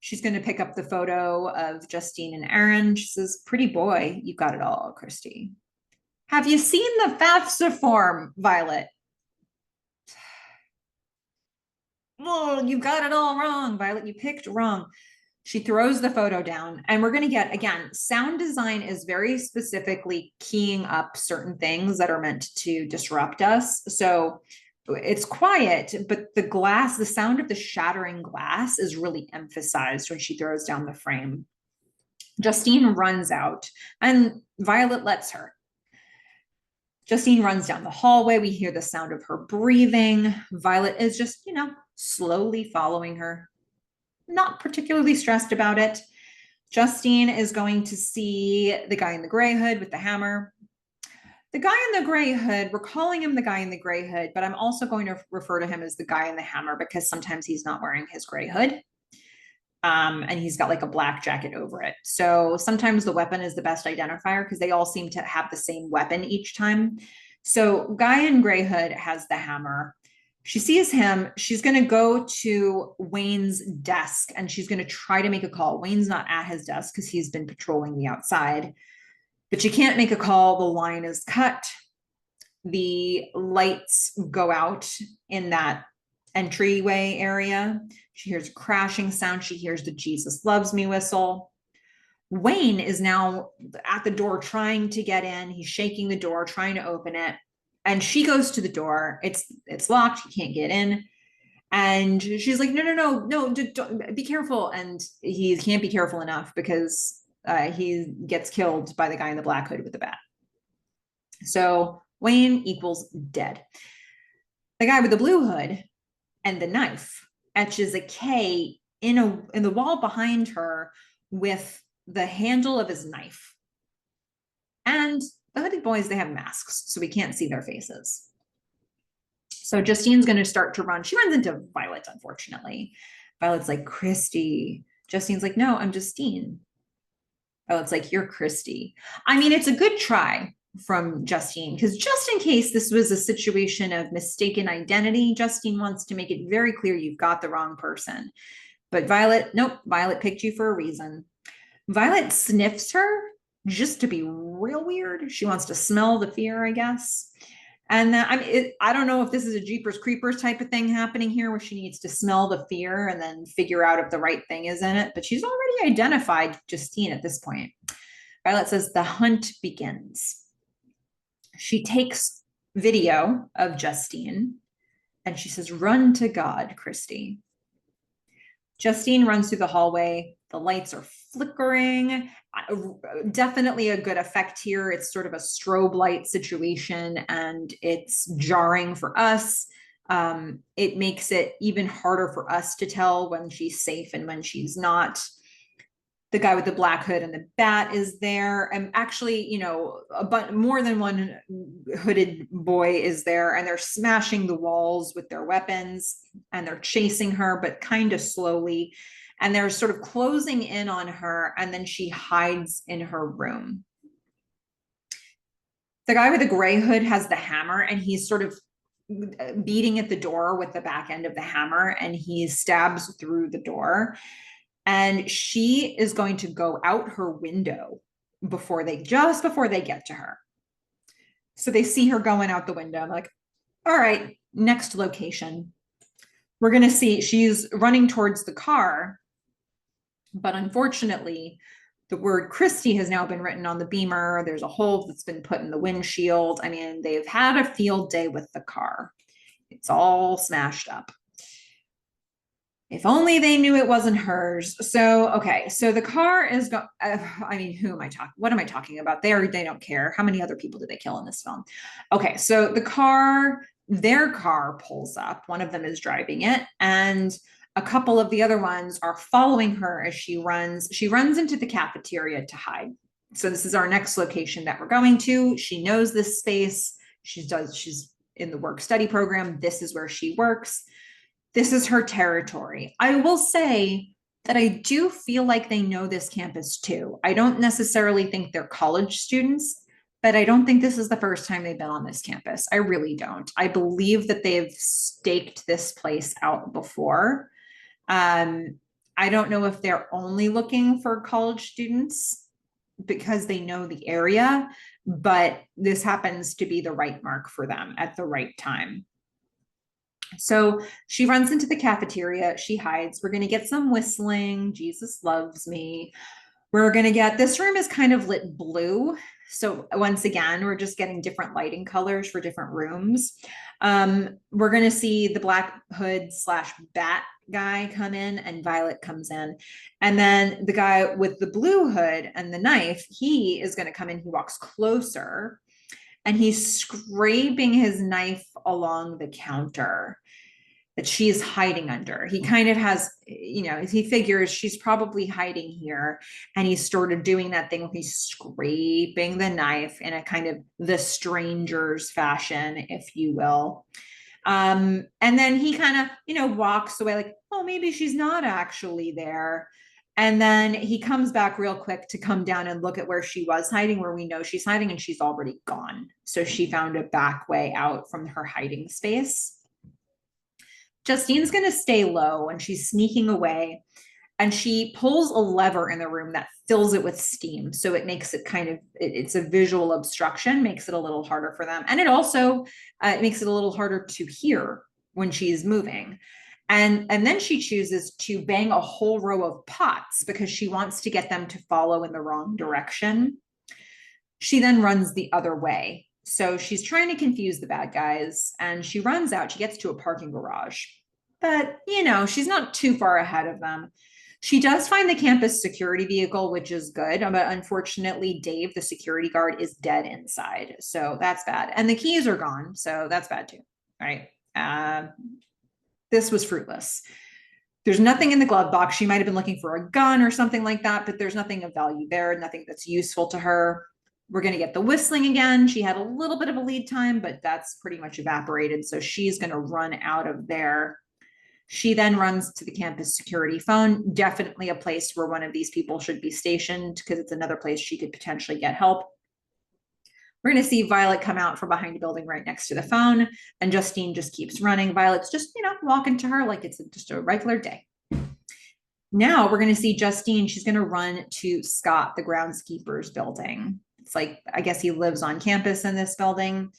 She's going to pick up the photo of Justine and Aaron. She says, pretty boy, you got it all, Kristy. Have you seen the FAFSA form, Violet? Oh, you got it all wrong, Violet. You picked wrong. She throws the photo down and we're going to get, again, sound design is very specifically keying up certain things that are meant to disrupt us. So it's quiet, but the sound of the shattering glass is really emphasized when she throws down the frame. Justine runs out and Violet lets her. Justine runs down the hallway. We hear the sound of her breathing. Violet is just, slowly following her. Not particularly stressed about it. Justine is going to see the guy in the gray hood with the hammer. The guy in the gray hood, we're calling him the guy in the gray hood, but I'm also going to refer to him as the guy in the hammer because sometimes he's not wearing his gray hood. And he's got like a black jacket over it. So sometimes the weapon is the best identifier because they all seem to have the same weapon each time. So guy in gray hood has the hammer. She sees him. She's going to go to Wayne's desk and she's going to try to make a call. Wayne's not at his desk because he's been patrolling the outside, but she can't make a call. The line is cut. The lights go out in that entryway area. She hears a crashing sound. She hears the Jesus loves me whistle. Wayne is now at the door trying to get in. He's shaking the door, trying to open it. And she goes to the door. It's locked. He can't get in. And she's like, no, don't, be careful. And he can't be careful enough because he gets killed by the guy in the black hood with the bat. So Wayne equals dead. The guy with the blue hood and the knife etches a K in the wall behind her with the handle of his knife. And the hooded boys, they have masks, so we can't see their faces. So Justine's going to start to run. She runs into Violet, unfortunately. Violet's like, Kristy. Justine's like, no, I'm Justine. Violet's like, you're Kristy. I mean, it's a good try from Justine, because just in case this was a situation of mistaken identity, Justine wants to make it very clear you've got the wrong person. But Violet, nope, Violet picked you for a reason. Violet sniffs her just to be real weird. She wants to smell the fear, I guess. And I don't know if this is a Jeepers Creepers type of thing happening here where she needs to smell the fear and then figure out if the right thing is in it. But she's already identified Justine at this point. Violet says the hunt begins. She takes video of Justine and she says, run to God, Kristy. Justine runs through the hallway. The lights are flickering. Definitely a good effect here. It's sort of a strobe light situation and it's jarring for us. It makes it even harder for us to tell when she's safe and when she's not. The guy with the black hood and the bat is there. And actually, but more than one hooded boy is there, and they're smashing the walls with their weapons and they're chasing her, but kind of slowly. And they're sort of closing in on her. And then she hides in her room. The guy with the gray hood has the hammer and he's sort of beating at the door with the back end of the hammer, and he stabs through the door. And she is going to go out her window before they get to her. So they see her going out the window. I'm like, all right, next location. We're going to see she's running towards the car. But unfortunately, the word Kristy has now been written on the beamer. There's a hole that's been put in the windshield. I mean, they've had a field day with the car. It's all smashed up. If only they knew it wasn't hers. So, okay. So the car is who am I talking? What am I talking about? They don't care. How many other people did they kill in this film? Okay. So their car pulls up. One of them is driving it, and a couple of the other ones are following her as she runs. She runs into the cafeteria to hide. So this is our next location that we're going to. She knows this space. She's in the work study program. This is where she works. This is her territory. I will say that I do feel like they know this campus too. I don't necessarily think they're college students, but I don't think this is the first time they've been on this campus. I really don't. I believe that they've staked this place out before. I don't know if they're only looking for college students because they know the area, but this happens to be the right mark for them at the right time. So she runs into the cafeteria. She hides. We're going to get some whistling. Jesus loves me. We're going to get, this room is kind of lit blue. So once again, we're just getting different lighting colors for different rooms. We're going to see the black hood / bat guy come in, and Violet comes in. And then the guy with the blue hood and the knife, he is going to come in. He walks closer and he's scraping his knife along the counter that she's hiding under. He kind of has, he figures she's probably hiding here. And he's sort of doing that thing where he's scraping the knife in a kind of the stranger's fashion, if you will. And then he kind of, walks away like, oh, maybe she's not actually there. And then he comes back real quick to come down and look at where she was hiding, where we know she's hiding, and she's already gone. So she found a back way out from her hiding space. Justine's going to stay low and she's sneaking away, and she pulls a lever in the room that fills it with steam. So it makes it it's a visual obstruction, makes it a little harder for them. And it also it makes it a little harder to hear when she's moving. And then she chooses to bang a whole row of pots because she wants to get them to follow in the wrong direction. She then runs the other way. So she's trying to confuse the bad guys, and she runs out. She gets to a parking garage, but she's not too far ahead of them. She does find the campus security vehicle, which is good, but unfortunately, Dave, the security guard, is dead inside. So that's bad. And the keys are gone. So that's bad too. All right. This was fruitless. There's nothing in the glove box. She might have been looking for a gun or something like that, but there's nothing of value there, nothing that's useful to her. We're going to get the whistling again. She had a little bit of a lead time, but that's pretty much evaporated. So she's going to run out of there. She then runs to the campus security phone, definitely a place where one of these people should be stationed because it's another place she could potentially get help. We're going to see Violet come out from behind a building right next to the phone, and Justine just keeps running. Violet's just, walking to her like it's just a regular day. Now we're going to see Justine. She's going to run to Scott, the groundskeeper's building. It's like, I guess he lives on campus in this building.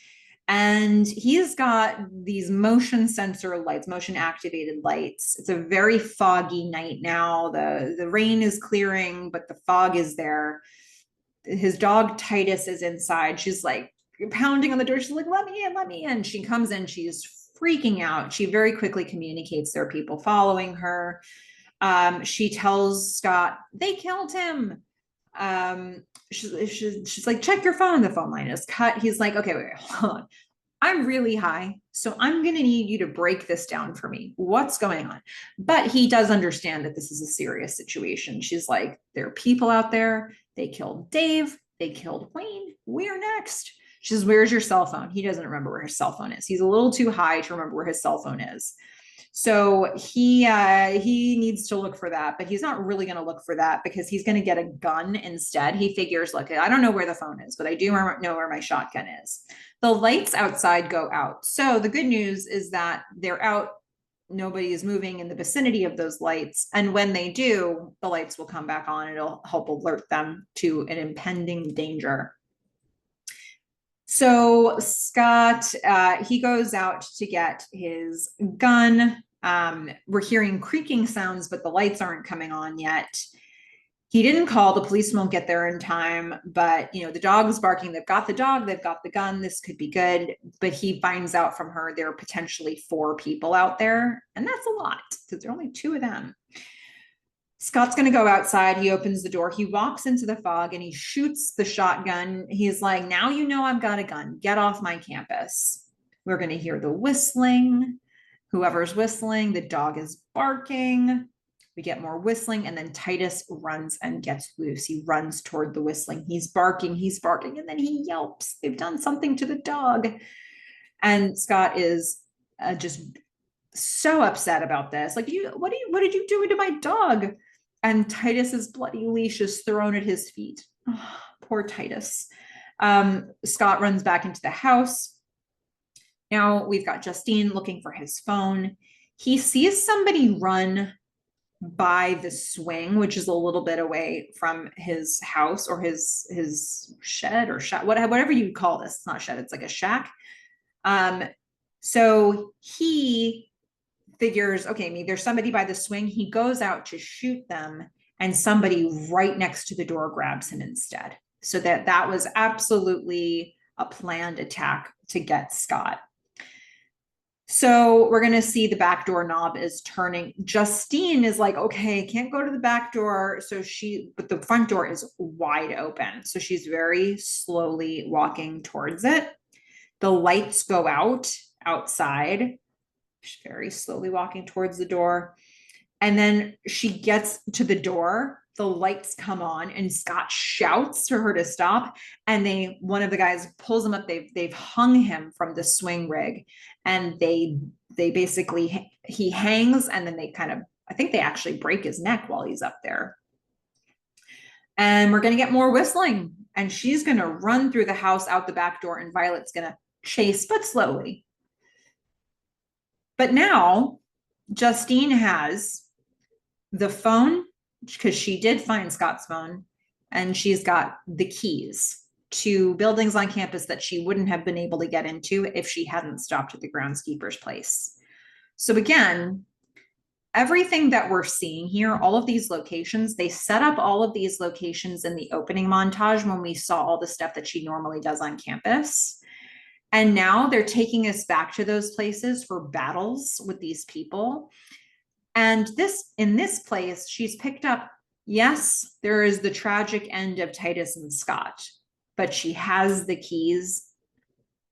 And he's got these motion sensor lights, motion activated lights. It's a very foggy night now. The rain is clearing, but the fog is there. His dog Titus is inside. She's like pounding on the door. She's like, let me in, let me in. She comes in, she's freaking out. She very quickly communicates there are people following her. She tells Scott, they killed him. She's like, check your phone. The phone line is cut. He's like, okay, wait, hold on. I'm really high, so I'm going to need you to break this down for me. What's going on? But he does understand that this is a serious situation. She's like, there are people out there. They killed Dave. They killed Wayne. We're next. She says, where's your cell phone? He doesn't remember where his cell phone is. He's a little too high to remember where his cell phone is. So he needs to look for that, but he's not really going to look for that because he's going to get a gun instead. He figures, look, I don't know where the phone is, but I do know where my shotgun is. The lights outside go out. So the good news is that they're out. Nobody is moving in the vicinity of those lights. And when they do, the lights will come back on. It'll help alert them to an impending danger. So Scott, he goes out to get his gun. We're hearing creaking sounds, but the lights aren't coming on yet. He didn't call. The police won't get there in time, but the dog is barking. They've got the dog. They've got the gun. This could be good. But he finds out from her there are potentially 4 people out there. And that's a lot because there are only 2 of them. Scott's going to go outside. He opens the door. He walks into the fog and he shoots the shotgun. He's like, now you know I've got a gun. Get off my campus. We're going to hear the whistling. Whoever's whistling, the dog is barking. We get more whistling, and then Titus runs and gets loose. He runs toward the whistling. He's barking, and then he yelps. They've done something to the dog. And Scott is just so upset about this. Like, what did you do to my dog? And Titus's bloody leash is thrown at his feet. Oh, poor Titus. Scott runs back into the house. Now we've got Justine looking for his phone. He sees somebody run by the swing, which is a little bit away from his house or his shed or whatever you call this. It's not shed, it's like a shack. So he figures, okay, maybe there's somebody by the swing. He goes out to shoot them, and somebody right next to the door grabs him instead. So that was absolutely a planned attack to get Scott. So we're going to see the back door knob is turning. Justine is like, okay, can't go to the back door. But the front door is wide open. So she's very slowly walking towards it. The lights go out outside. She's very slowly walking towards the door. And then she gets to the door the lights come on and Scott shouts to her to stop. And one of the guys pulls him up. They've hung him from the swing rig, and they basically, he hangs, and then they kind of, I think they actually break his neck while he's up there. And we're going to get more whistling, and she's going to run through the house out the back door, and Violet's going to chase, but slowly. But now Justine has the phone, because she did find Scott's phone, and she's got the keys to buildings on campus that she wouldn't have been able to get into if she hadn't stopped at the groundskeeper's place. So again, everything that we're seeing here, all of these locations, they set up all of these locations in the opening montage when we saw all the stuff that she normally does on campus. And now they're taking us back to those places for battles with these people. And in this place, she's picked up, yes, there is the tragic end of Titus and Scott, but she has the keys,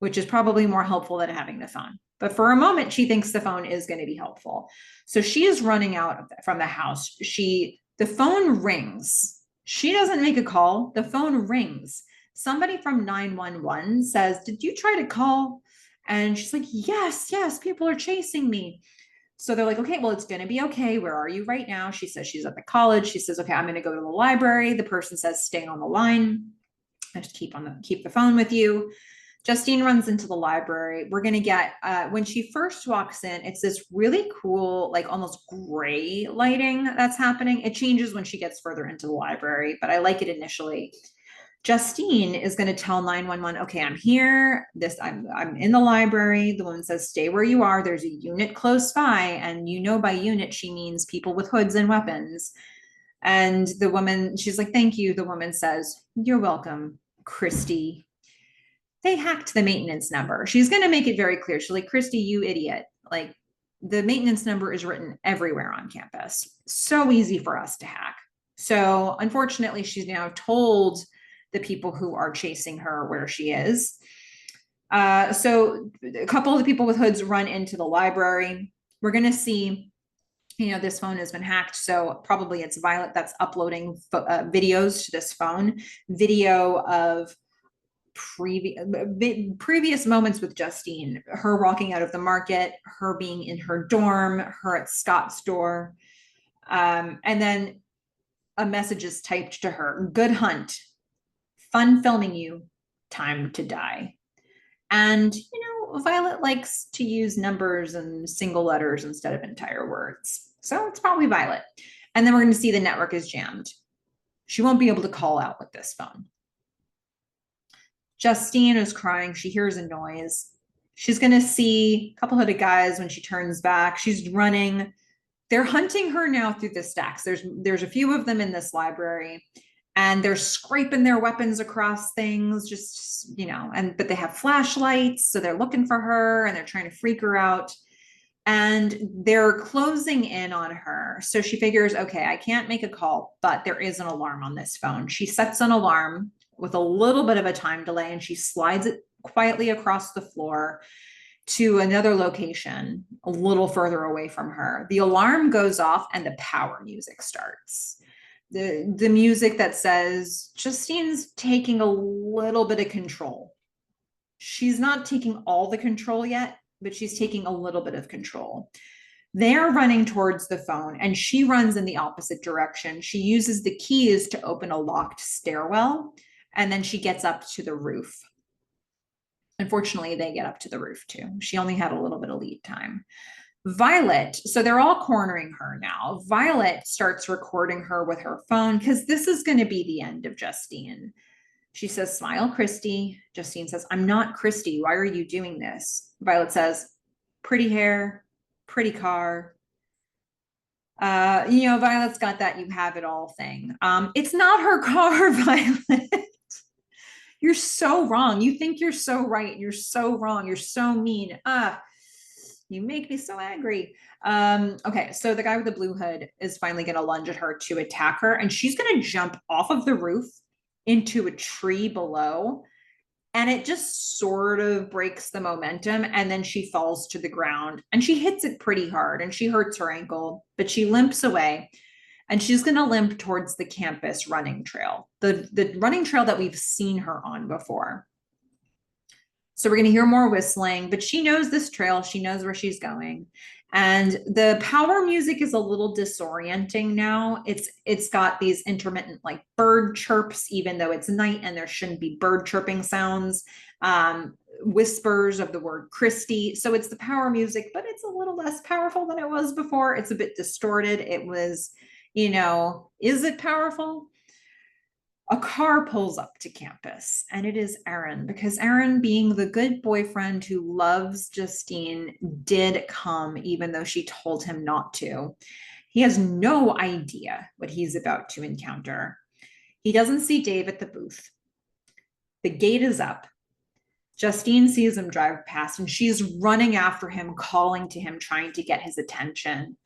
which is probably more helpful than having the phone. But for a moment, she thinks the phone is going to be helpful. So she is running out from the house. The phone rings. She doesn't make a call. The phone rings. Somebody from 911 says, "Did you try to call?" And she's like, yes, people are chasing me. So they're like, okay, well, it's going to be okay. Where are you right now? She says she's at the college. She says, okay, I'm going to go to the library. The person says, stay on the line. I just keep the phone with you. Justine runs into the library. We're going to get, when she first walks in, it's this really cool, like almost gray lighting that's happening. It changes when she gets further into the library, but I like it initially. Justine is going to tell 911, okay, I'm here. I'm in the library. The woman says, stay where you are. There's a unit close by. And by unit, she means people with hoods and weapons. And the woman, she's like, thank you. The woman says, you're welcome, Kristy. They hacked the maintenance number. She's going to make it very clear. She's like, Kristy, you idiot. Like, the maintenance number is written everywhere on campus. So easy for us to hack. So unfortunately, she's now told the people who are chasing her where she is. So a couple of the people with hoods run into the library. We're going to see, this phone has been hacked. So probably it's Violet that's uploading videos to this phone, video of previous moments with Justine, her walking out of the market, her being in her dorm, her at Scott's door. And then a message is typed to her, good hunt. Fun filming you, time to die. And, Violet likes to use numbers and single letters instead of entire words. So it's probably Violet. And then we're going to see the network is jammed. She won't be able to call out with this phone. Justine is crying. She hears a noise. She's going to see a couple hooded guys when she turns back. She's running. They're hunting her now through the stacks. There's a few of them in this library. And they're scraping their weapons across things, but they have flashlights. So they're looking for her and they're trying to freak her out. And they're closing in on her. So she figures, okay, I can't make a call, but there is an alarm on this phone. She sets an alarm with a little bit of a time delay, and she slides it quietly across the floor to another location a little further away from her. The alarm goes off and the power music starts. The music that says Justine's taking a little bit of control. She's not taking all the control yet, but she's taking a little bit of control. They're running towards the phone, and she runs in the opposite direction. She uses the keys to open a locked stairwell, and then she gets up to the roof. Unfortunately, they get up to the roof too. She only had a little bit of lead time. Violet, so they're all cornering her now. Violet starts recording her with her phone because this is going to be the end of Justine. She says, smile, Kristy. Justine says, I'm not Kristy. Why are you doing this? Violet says, pretty hair, pretty car. Violet's got that you have it all thing. It's not her car, Violet. You're so wrong. You think you're so right. You're so wrong. You're so mean. You make me so angry. Okay, so the guy with the blue hood is finally going to lunge at her to attack her, and she's going to jump off of the roof into a tree below, and it just sort of breaks the momentum, and then she falls to the ground, and she hits it pretty hard, and she hurts her ankle, but she limps away. and she's going to limp towards the campus running trail, the running trail that we've seen her on before. So we're going to hear more whistling, but she knows this trail. She knows where she's going. And the power music is a little disorienting now. It's got these intermittent like bird chirps, even though it's night and there shouldn't be bird chirping sounds, whispers of the word Kristy. So it's the power music, but it's a little less powerful than it was before. It's a bit distorted. It was, is it powerful? A car pulls up to campus, and it is Aaron, because Aaron, being the good boyfriend who loves Justine, did come even though she told him not to. He has no idea what he's about to encounter. He doesn't see Dave at the booth. The gate is up. Justine sees him drive past, and she's running after him, calling to him, trying to get his attention.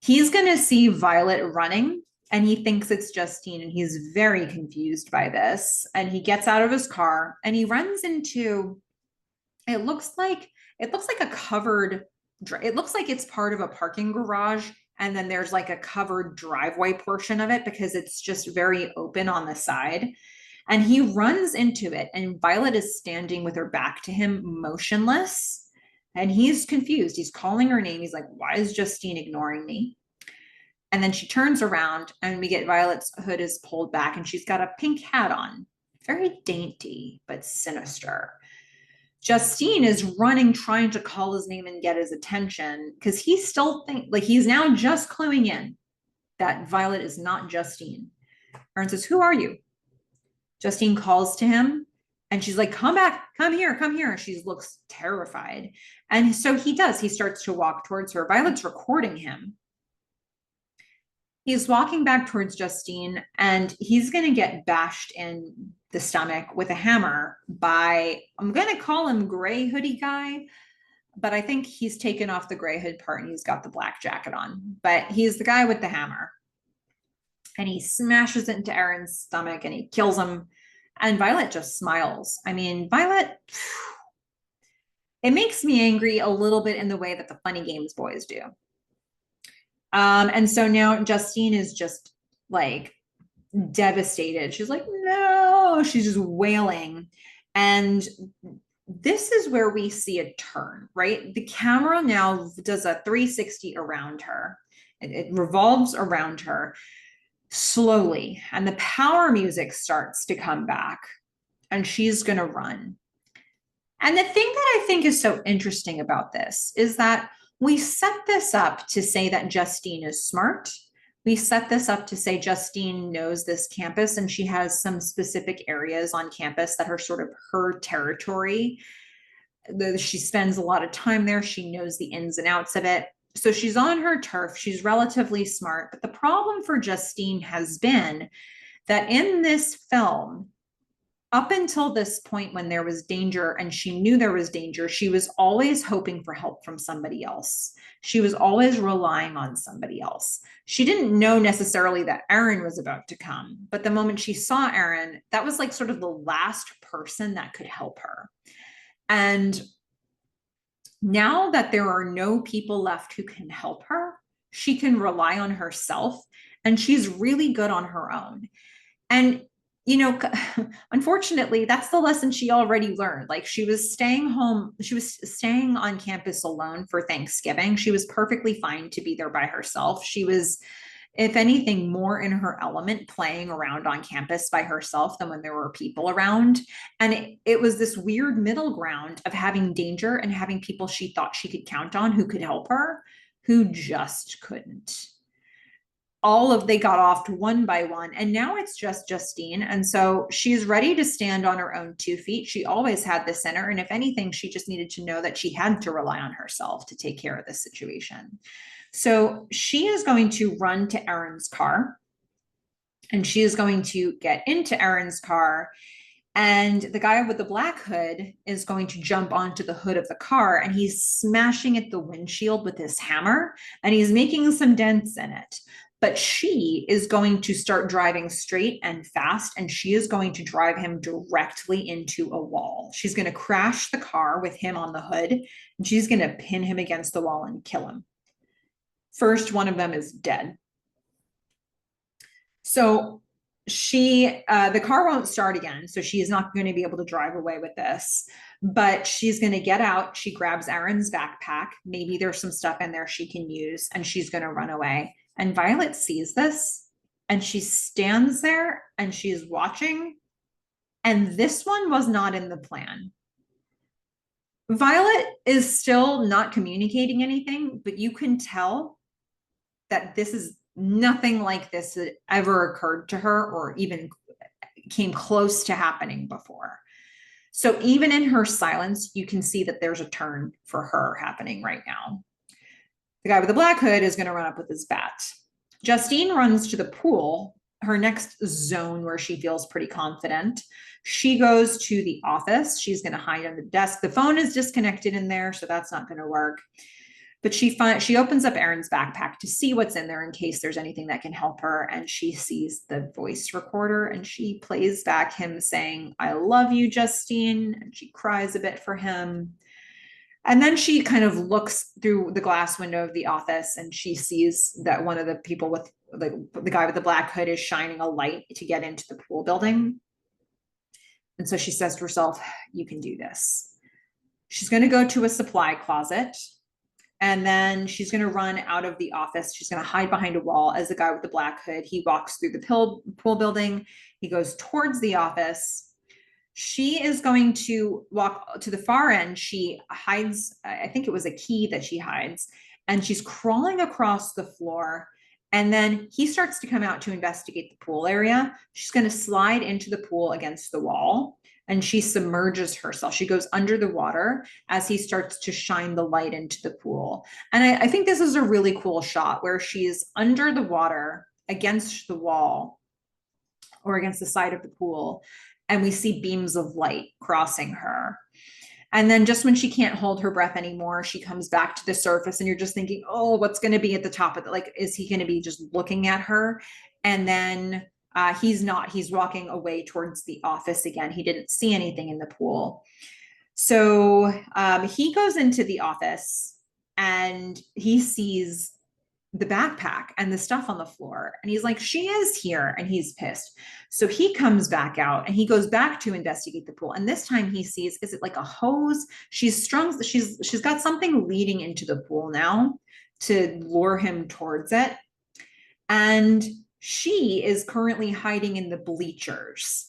He's going to see Violet running, and he thinks it's Justine, and he's very confused by this. And he gets out of his car and he runs into, it looks like a covered, it looks like it's part of a parking garage. And then there's like a covered driveway portion of it because it's just very open on the side. And he runs into it, and Violet is standing with her back to him, motionless. And he's confused. He's calling her name. He's like, why is Justine ignoring me? And then she turns around, and we get Violet's hood is pulled back, and she's got a pink hat on. Very dainty, but sinister. Justine is running, trying to call his name and get his attention, because he still thinks, like, he's now just cluing in that Violet is not Justine. Aaron says, who are you? Justine calls to him, and she's like, come back, come here, come here. She looks terrified. And so he does. He starts to walk towards her. Violet's recording him. He's walking back towards Justine, and he's going to get bashed in the stomach with a hammer by, I'm going to call him Gray Hoodie Guy, but I think he's taken off the gray hood part and he's got the black jacket on. But he's the guy with the hammer. And he smashes it into Aaron's stomach and he kills him. And Violet just smiles. I mean, Violet, it makes me angry a little bit in the way that the Funny Games boys do. And so now Justine is just like devastated. She's like, no, she's just wailing. And this is where we see a turn, right? The camera now does a 360 around her. It revolves around her slowly, and the power music starts to come back, and she's going to run. And the thing that I think is so interesting about this is that we set this up to say that Justine is smart. We set this up to say Justine knows this campus, and she has some specific areas on campus that are sort of her territory. She spends a lot of time there. She knows the ins and outs of it. So she's on her turf. She's relatively smart. But the problem for Justine has been that in this film, up until this point when there was danger and she knew there was danger, she was always hoping for help from somebody else. She was always relying on somebody else. She didn't know necessarily that Aaron was about to come, but the moment she saw Aaron, that was like sort of the last person that could help her. And now that there are no people left who can help her, she can rely on herself, and she's really good on her own. And unfortunately, that's the lesson she already learned. Like, she was staying home. She was staying on campus alone for Thanksgiving. She was perfectly fine to be there by herself. She was, if anything, more in her element playing around on campus by herself than when there were people around. And it was this weird middle ground of having danger and having people she thought she could count on who could help her, who just couldn't. They got off one by one, and now it's just Justine. And so she's ready to stand on her own 2 feet. She always had this in her. And if anything, she just needed to know that she had to rely on herself to take care of this situation. So she is going to run to Aaron's car, and she is going to get into Aaron's car. And the guy with the black hood is going to jump onto the hood of the car, and he's smashing at the windshield with his hammer, and he's making some dents in it. But she is going to start driving straight and fast, and she is going to drive him directly into a wall. She's going to crash the car with him on the hood, and she's going to pin him against the wall and kill him. First, one of them is dead. So the car won't start again. So she is not going to be able to drive away with this, but she's going to get out. She grabs Erin's backpack. Maybe there's some stuff in there she can use, and she's going to run away. And Violet sees this and she stands there and she's watching. And this one was not in the plan. Violet is still not communicating anything, but you can tell that this is nothing like this that ever occurred to her or even came close to happening before. So even in her silence, you can see that there's a turn for her happening right now. The guy with the black hood is going to run up with his bat. Justine runs to the pool, her next zone where she feels pretty confident. She goes to the office. She's going to hide on the desk. The phone is disconnected in there, so that's not going to work. But she opens up Erin's backpack to see what's in there in case there's anything that can help her. And she sees the voice recorder and she plays back him saying, "I love you, Justine." And she cries a bit for him. And then she kind of looks through the glass window of the office and she sees that one of the people with the guy with the black hood is shining a light to get into the pool building. And so she says to herself, "You can do this." She's going to go to a supply closet. And then she's going to run out of the office. She's going to hide behind a wall as the guy with the black hood. He walks through the pool building. He goes towards the office. She is going to walk to the far end. She hides, I think it was a key that she hides, and she's crawling across the floor. And then he starts to come out to investigate the pool area. She's going to slide into the pool against the wall. And she submerges herself. She goes under the water as he starts to shine the light into the pool. And I think this is a really cool shot where she's under the water against the wall or against the side of the pool. And we see beams of light crossing her. And then just when she can't hold her breath anymore, she comes back to the surface and you're just thinking, oh, what's going to be at the top of it? Like, is he going to be just looking at her? And then he's not. He's walking away towards the office again. He didn't see anything in the pool. So he goes into the office and he sees the backpack and the stuff on the floor. And he's like, "She is here." And he's pissed. So he comes back out and he goes back to investigate the pool. And this time he sees, is it like a hose? She's got something leading into the pool now to lure him towards it. And she is currently hiding in the bleachers.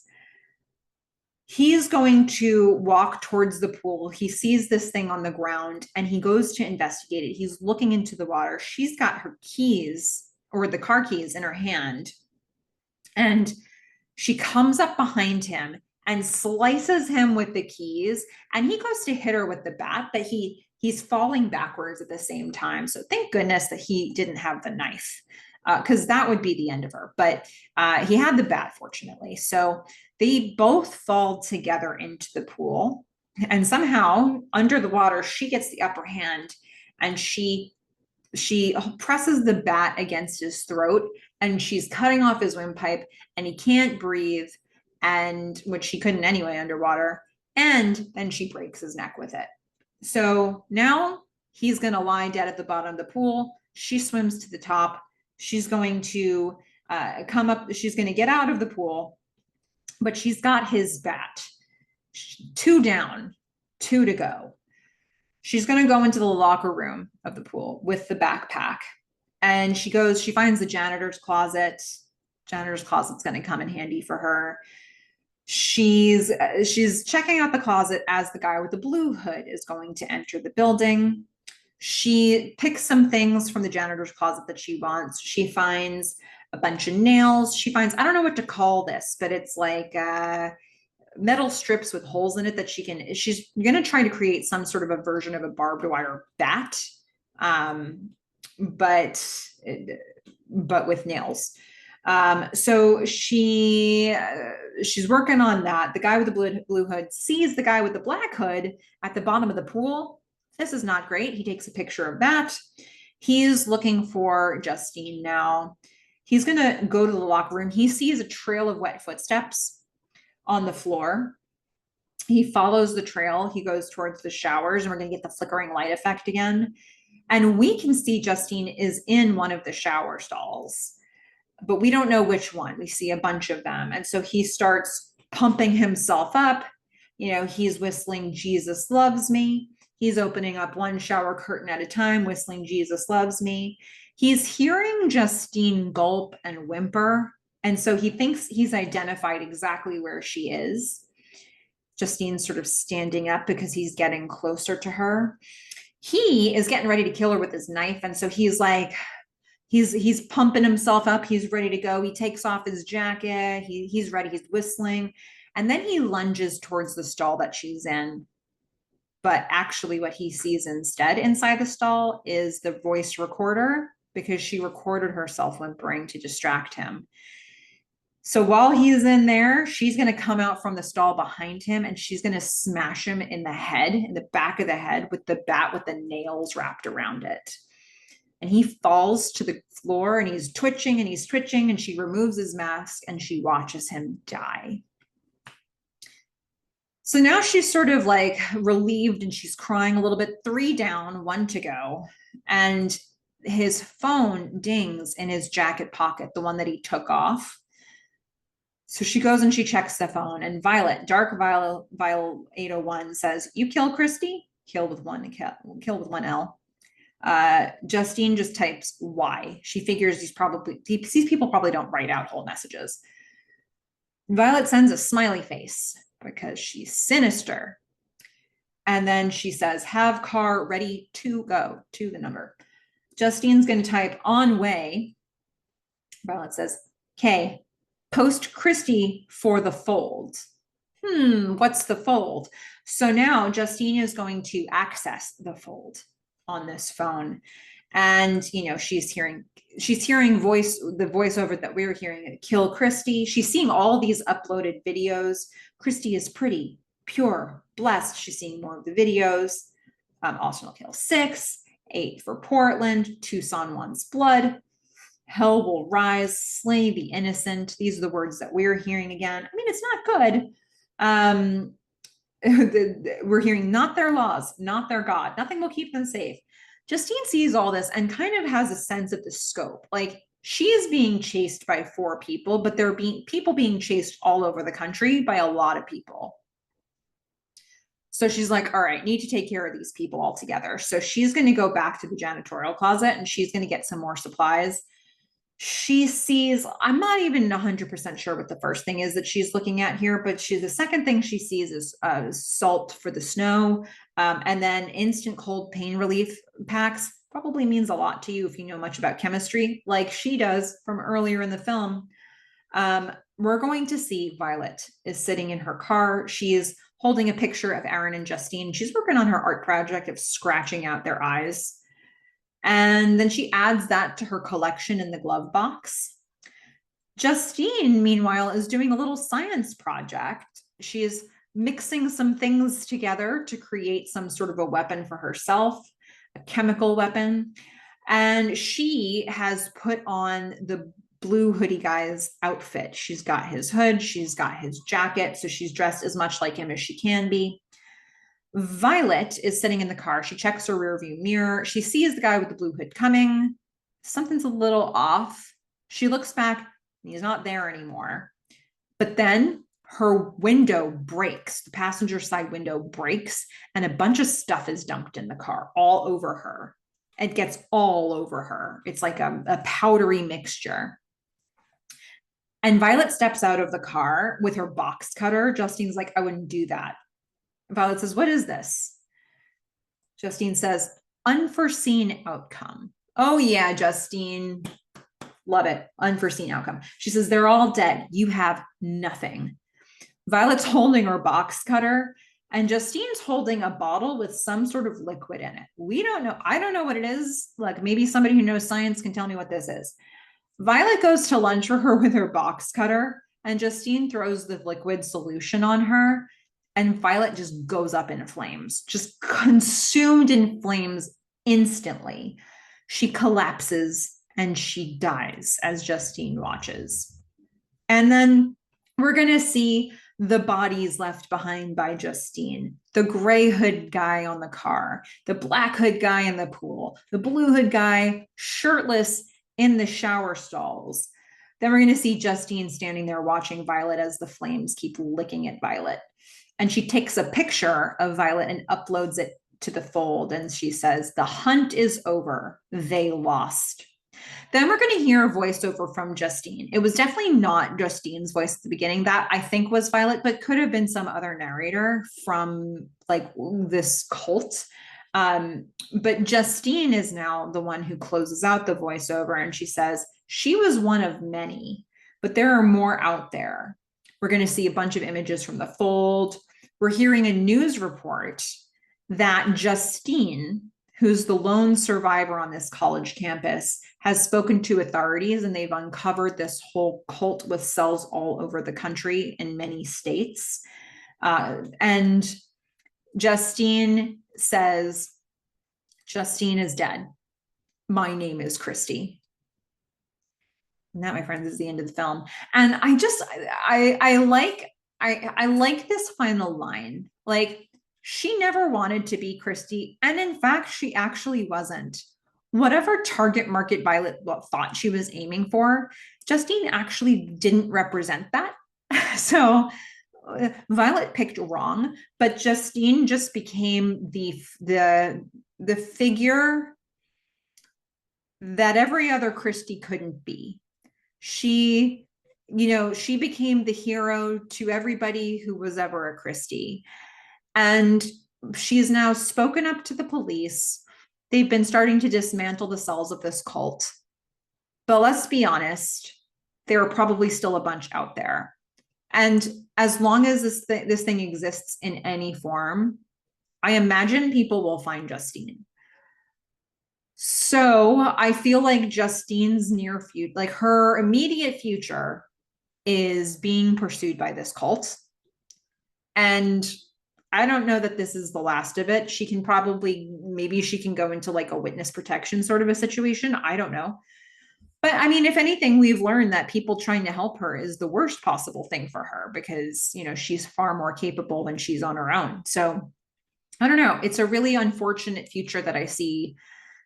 He's going to walk towards the pool. He sees this thing on the ground and he goes to investigate it. He's looking into the water. She's got her keys or the car keys in her hand. And she comes up behind him and slices him with the keys. And he goes to hit her with the bat, but he's falling backwards at the same time. So thank goodness that he didn't have the knife, because that would be the end of her. But he had the bat, fortunately. So they both fall together into the pool. And somehow, under the water, she gets the upper hand. And she presses the bat against his throat. And she's cutting off his windpipe. And he can't breathe, and which she couldn't anyway underwater. And then she breaks his neck with it. So now he's going to lie dead at the bottom of the pool. She swims to the top. She's going to come up. She's going to get out of the pool, but she's got his bat. 2 down, 2 to go. She's going to go into the locker room of the pool with the backpack. And she finds the janitor's closet. Janitor's closet's going to come in handy for her. She's checking out the closet as the guy with the blue hood is going to enter the building. She picks some things from the janitor's closet that she wants. She finds a bunch of nails. She finds, I don't know what to call this, but it's like metal strips with holes in it that she's going to try to create some sort of a version of a barbed wire bat, but with nails. So she's working on that. The guy with the blue hood sees the guy with the black hood at the bottom of the pool. This is not great. He takes a picture of that. He's looking for Justine now. He's going to go to the locker room. He sees a trail of wet footsteps on the floor. He follows the trail. He goes towards the showers, and we're going to get the flickering light effect again. And we can see Justine is in one of the shower stalls. but we don't know which one. We see a bunch of them. And so he starts pumping himself up. He's whistling Jesus Loves Me. He's opening up one shower curtain at a time, whistling Jesus Loves Me. He's hearing Justine gulp and whimper. And so he thinks he's identified exactly where she is. Justine's sort of standing up because he's getting closer to her. He is getting ready to kill her with his knife. And so he's like, he's pumping himself up. He's ready to go. He takes off his jacket. He's ready. He's whistling. And then he lunges towards the stall that she's in. But actually what he sees instead inside the stall is the voice recorder, because she recorded herself whimpering to distract him. So while he's in there, she's going to come out from the stall behind him and she's going to smash him in the head, in the back of the head, with the bat with the nails wrapped around it. And he falls to the floor and he's twitching and he's twitching, and she removes his mask and she watches him die. So now she's sort of like relieved and she's crying a little bit. 3 down, 1 to go. And his phone dings in his jacket pocket, the one that he took off. So she goes and she checks the phone, and Violet, Dark Violet 801 says, "You kill Kristy? Kill with one L." Justine just types Y. She figures these people probably don't write out whole messages. Violet sends a smiley face because she's sinister. And then she says, "Have car ready to go," to the number. Justine's going to type "on way." Violet says, "K, post Kristy for the fold." What's the fold? So now Justine is going to access the fold on this phone. And, she's hearing the voiceover that we were hearing, "Kill Kristy." She's seeing all these uploaded videos. Kristy is pretty, pure, blessed. She's seeing more of the videos. Arsenal kill 6, 8 for Portland, Tucson wants blood. Hell will rise, slay the innocent. These are the words that we're hearing again. I mean, it's not good. We're hearing not their laws, not their God. Nothing will keep them safe. Justine sees all this and kind of has a sense of the scope. Like, she is being chased by 4 people, but there are people being chased all over the country by a lot of people. So she's like, all right, need to take care of these people all together. So she's going to go back to the janitorial closet and she's going to get some more supplies. She sees, I'm not even 100% sure what the first thing is that she's looking at here, but the second thing she sees is salt for the snow. And then instant cold pain relief packs. Probably means a lot to you if you know much about chemistry, like she does from earlier in the film. We're going to see Violet is sitting in her car. She is holding a picture of Aaron and Justine. She's working on her art project of scratching out their eyes. And then she adds that to her collection in the glove box. Justine, meanwhile, is doing a little science project. She is mixing some things together to create some sort of a weapon for herself, a chemical weapon. And she has put on the blue hoodie guy's outfit. She's got his hood, she's got his jacket, so she's dressed as much like him as she can be. Violet is sitting in the car. She checks her rearview mirror. She sees the guy with the blue hood coming. Something's a little off. She looks back, and he's not there anymore. But then her window breaks. The passenger side window breaks, and a bunch of stuff is dumped in the car all over her. It gets all over her. It's like a powdery mixture. And Violet steps out of the car with her box cutter. Justine's like, "I wouldn't do that." Violet says, "What is this?" Justine says, "Unforeseen outcome." Oh yeah, Justine. Love it. Unforeseen outcome. She says, "They're all dead. You have nothing." Violet's holding her box cutter, and Justine's holding a bottle with some sort of liquid in it. We don't know. I don't know what it is. Like, maybe somebody who knows science can tell me what this is. Violet goes to lunge for her with her box cutter, and Justine throws the liquid solution on her. And Violet just goes up in flames, just consumed in flames instantly. She collapses and she dies as Justine watches. And then we're going to see the bodies left behind by Justine. The gray hood guy on the car, the black hood guy in the pool, the blue hood guy shirtless in the shower stalls. Then we're going to see Justine standing there watching Violet as the flames keep licking at Violet. And she takes a picture of Violet and uploads it to the Fold. And she says, "The hunt is over. They lost." Then we're going to hear a voiceover from Justine. It was definitely not Justine's voice at the beginning. That I think was Violet, but could have been some other narrator from like this cult. But Justine is now the one who closes out the voiceover, and she says, "She was one of many, but there are more out there." We're going to see a bunch of images from the Fold. We're hearing a news report that Justine, who's the lone survivor on this college campus, has spoken to authorities, and they've uncovered this whole cult with cells all over the country in many states. And Justine says, "Justine is dead. My name is Kristy." And that, my friends, is the end of the film. And I like this final line. Like, she never wanted to be Kristy. And in fact, she actually wasn't. Whatever target market Violet thought she was aiming for, Justine actually didn't represent that. So Violet picked wrong, but Justine just became the figure that every other Kristy couldn't be. She became the hero to everybody who was ever a Kristy. And she's now spoken up to the police. They've been starting to dismantle the cells of this cult. But let's be honest, there are probably still a bunch out there. And as long as this thing exists in any form, I imagine people will find Justine. So I feel like Justine's near future, like her immediate future, is being pursued by this cult. And I don't know that this is the last of it. She can maybe she can go into like a witness protection sort of a situation. I don't know. But I mean, if anything, we've learned that people trying to help her is the worst possible thing for her, because, she's far more capable when she's on her own. So I don't know. It's a really unfortunate future that I see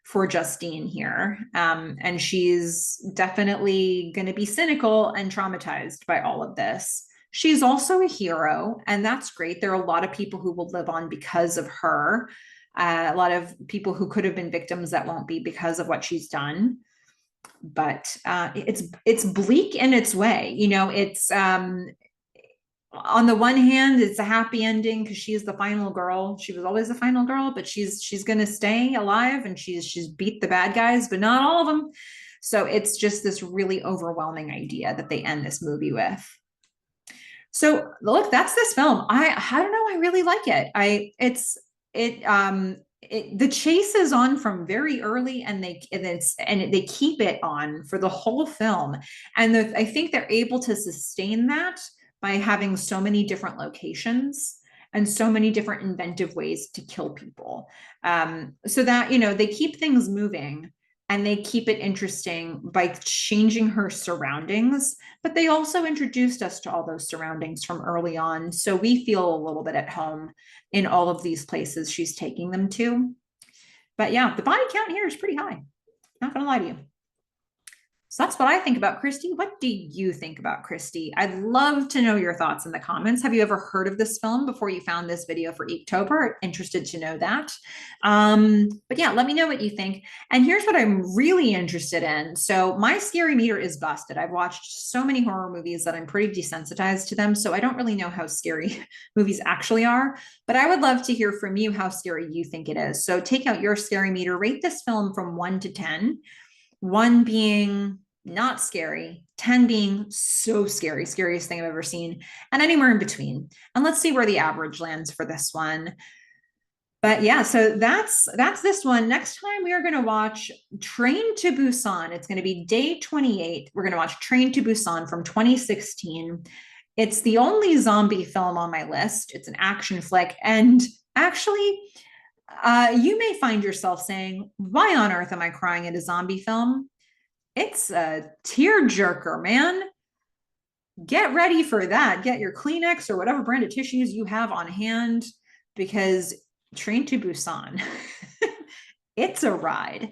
for Justine here. And she's definitely going to be cynical and traumatized by all of this. She's also a hero, and that's great. There are a lot of people who will live on because of her. A lot of people who could have been victims that won't be because of what she's done. But it's bleak in its way. It's on the one hand, it's a happy ending because she's the final girl. She was always the final girl, but she's going to stay alive, and she's beat the bad guys, but not all of them. So it's just this really overwhelming idea that they end this movie with. So look, that's this film. I don't know. I really like it. The chase is on from very early, and they keep it on for the whole film. And I think they're able to sustain that by having so many different locations and so many different inventive ways to kill people. So that, they keep things moving, and they keep it interesting by changing her surroundings, but they also introduced us to all those surroundings from early on. So we feel a little bit at home in all of these places she's taking them to. But yeah, the body count here is pretty high. Not gonna lie to you. So that's what I think about Kristy. What do you think about Kristy? I'd love to know your thoughts in the comments. Have you ever heard of this film before you found this video for EEKtober? Interested to know that. But yeah, let me know what you think. And here's what I'm really interested in. So my scary meter is busted. I've watched so many horror movies that I'm pretty desensitized to them. So I don't really know how scary movies actually are, but I would love to hear from you how scary you think it is. So take out your scary meter, rate this film from 1 to 10. 1 being not scary, 10 being so scary, scariest thing I've ever seen, and anywhere in between. And let's see where the average lands for this one. But yeah, so that's this one. Next time we are going to watch Train to Busan. It's going to be day 28. We're going to watch Train to Busan from 2016. It's the only zombie film on my list. It's an action flick. And actually, you may find yourself saying, why on earth am I crying at a zombie film? It's a tearjerker, man. Get ready for that. Get your Kleenex or whatever brand of tissues you have on hand, because Train to Busan, it's a ride.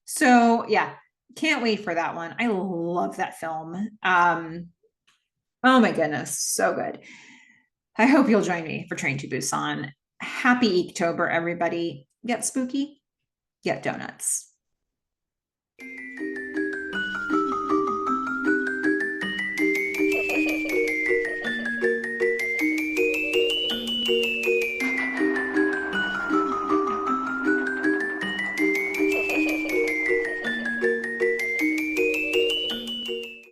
So yeah, Can't wait for that one. I love that film. Oh my goodness, so good. I hope you'll join me for Train to Busan. Happy EEKtober, everybody. Get spooky, get donuts.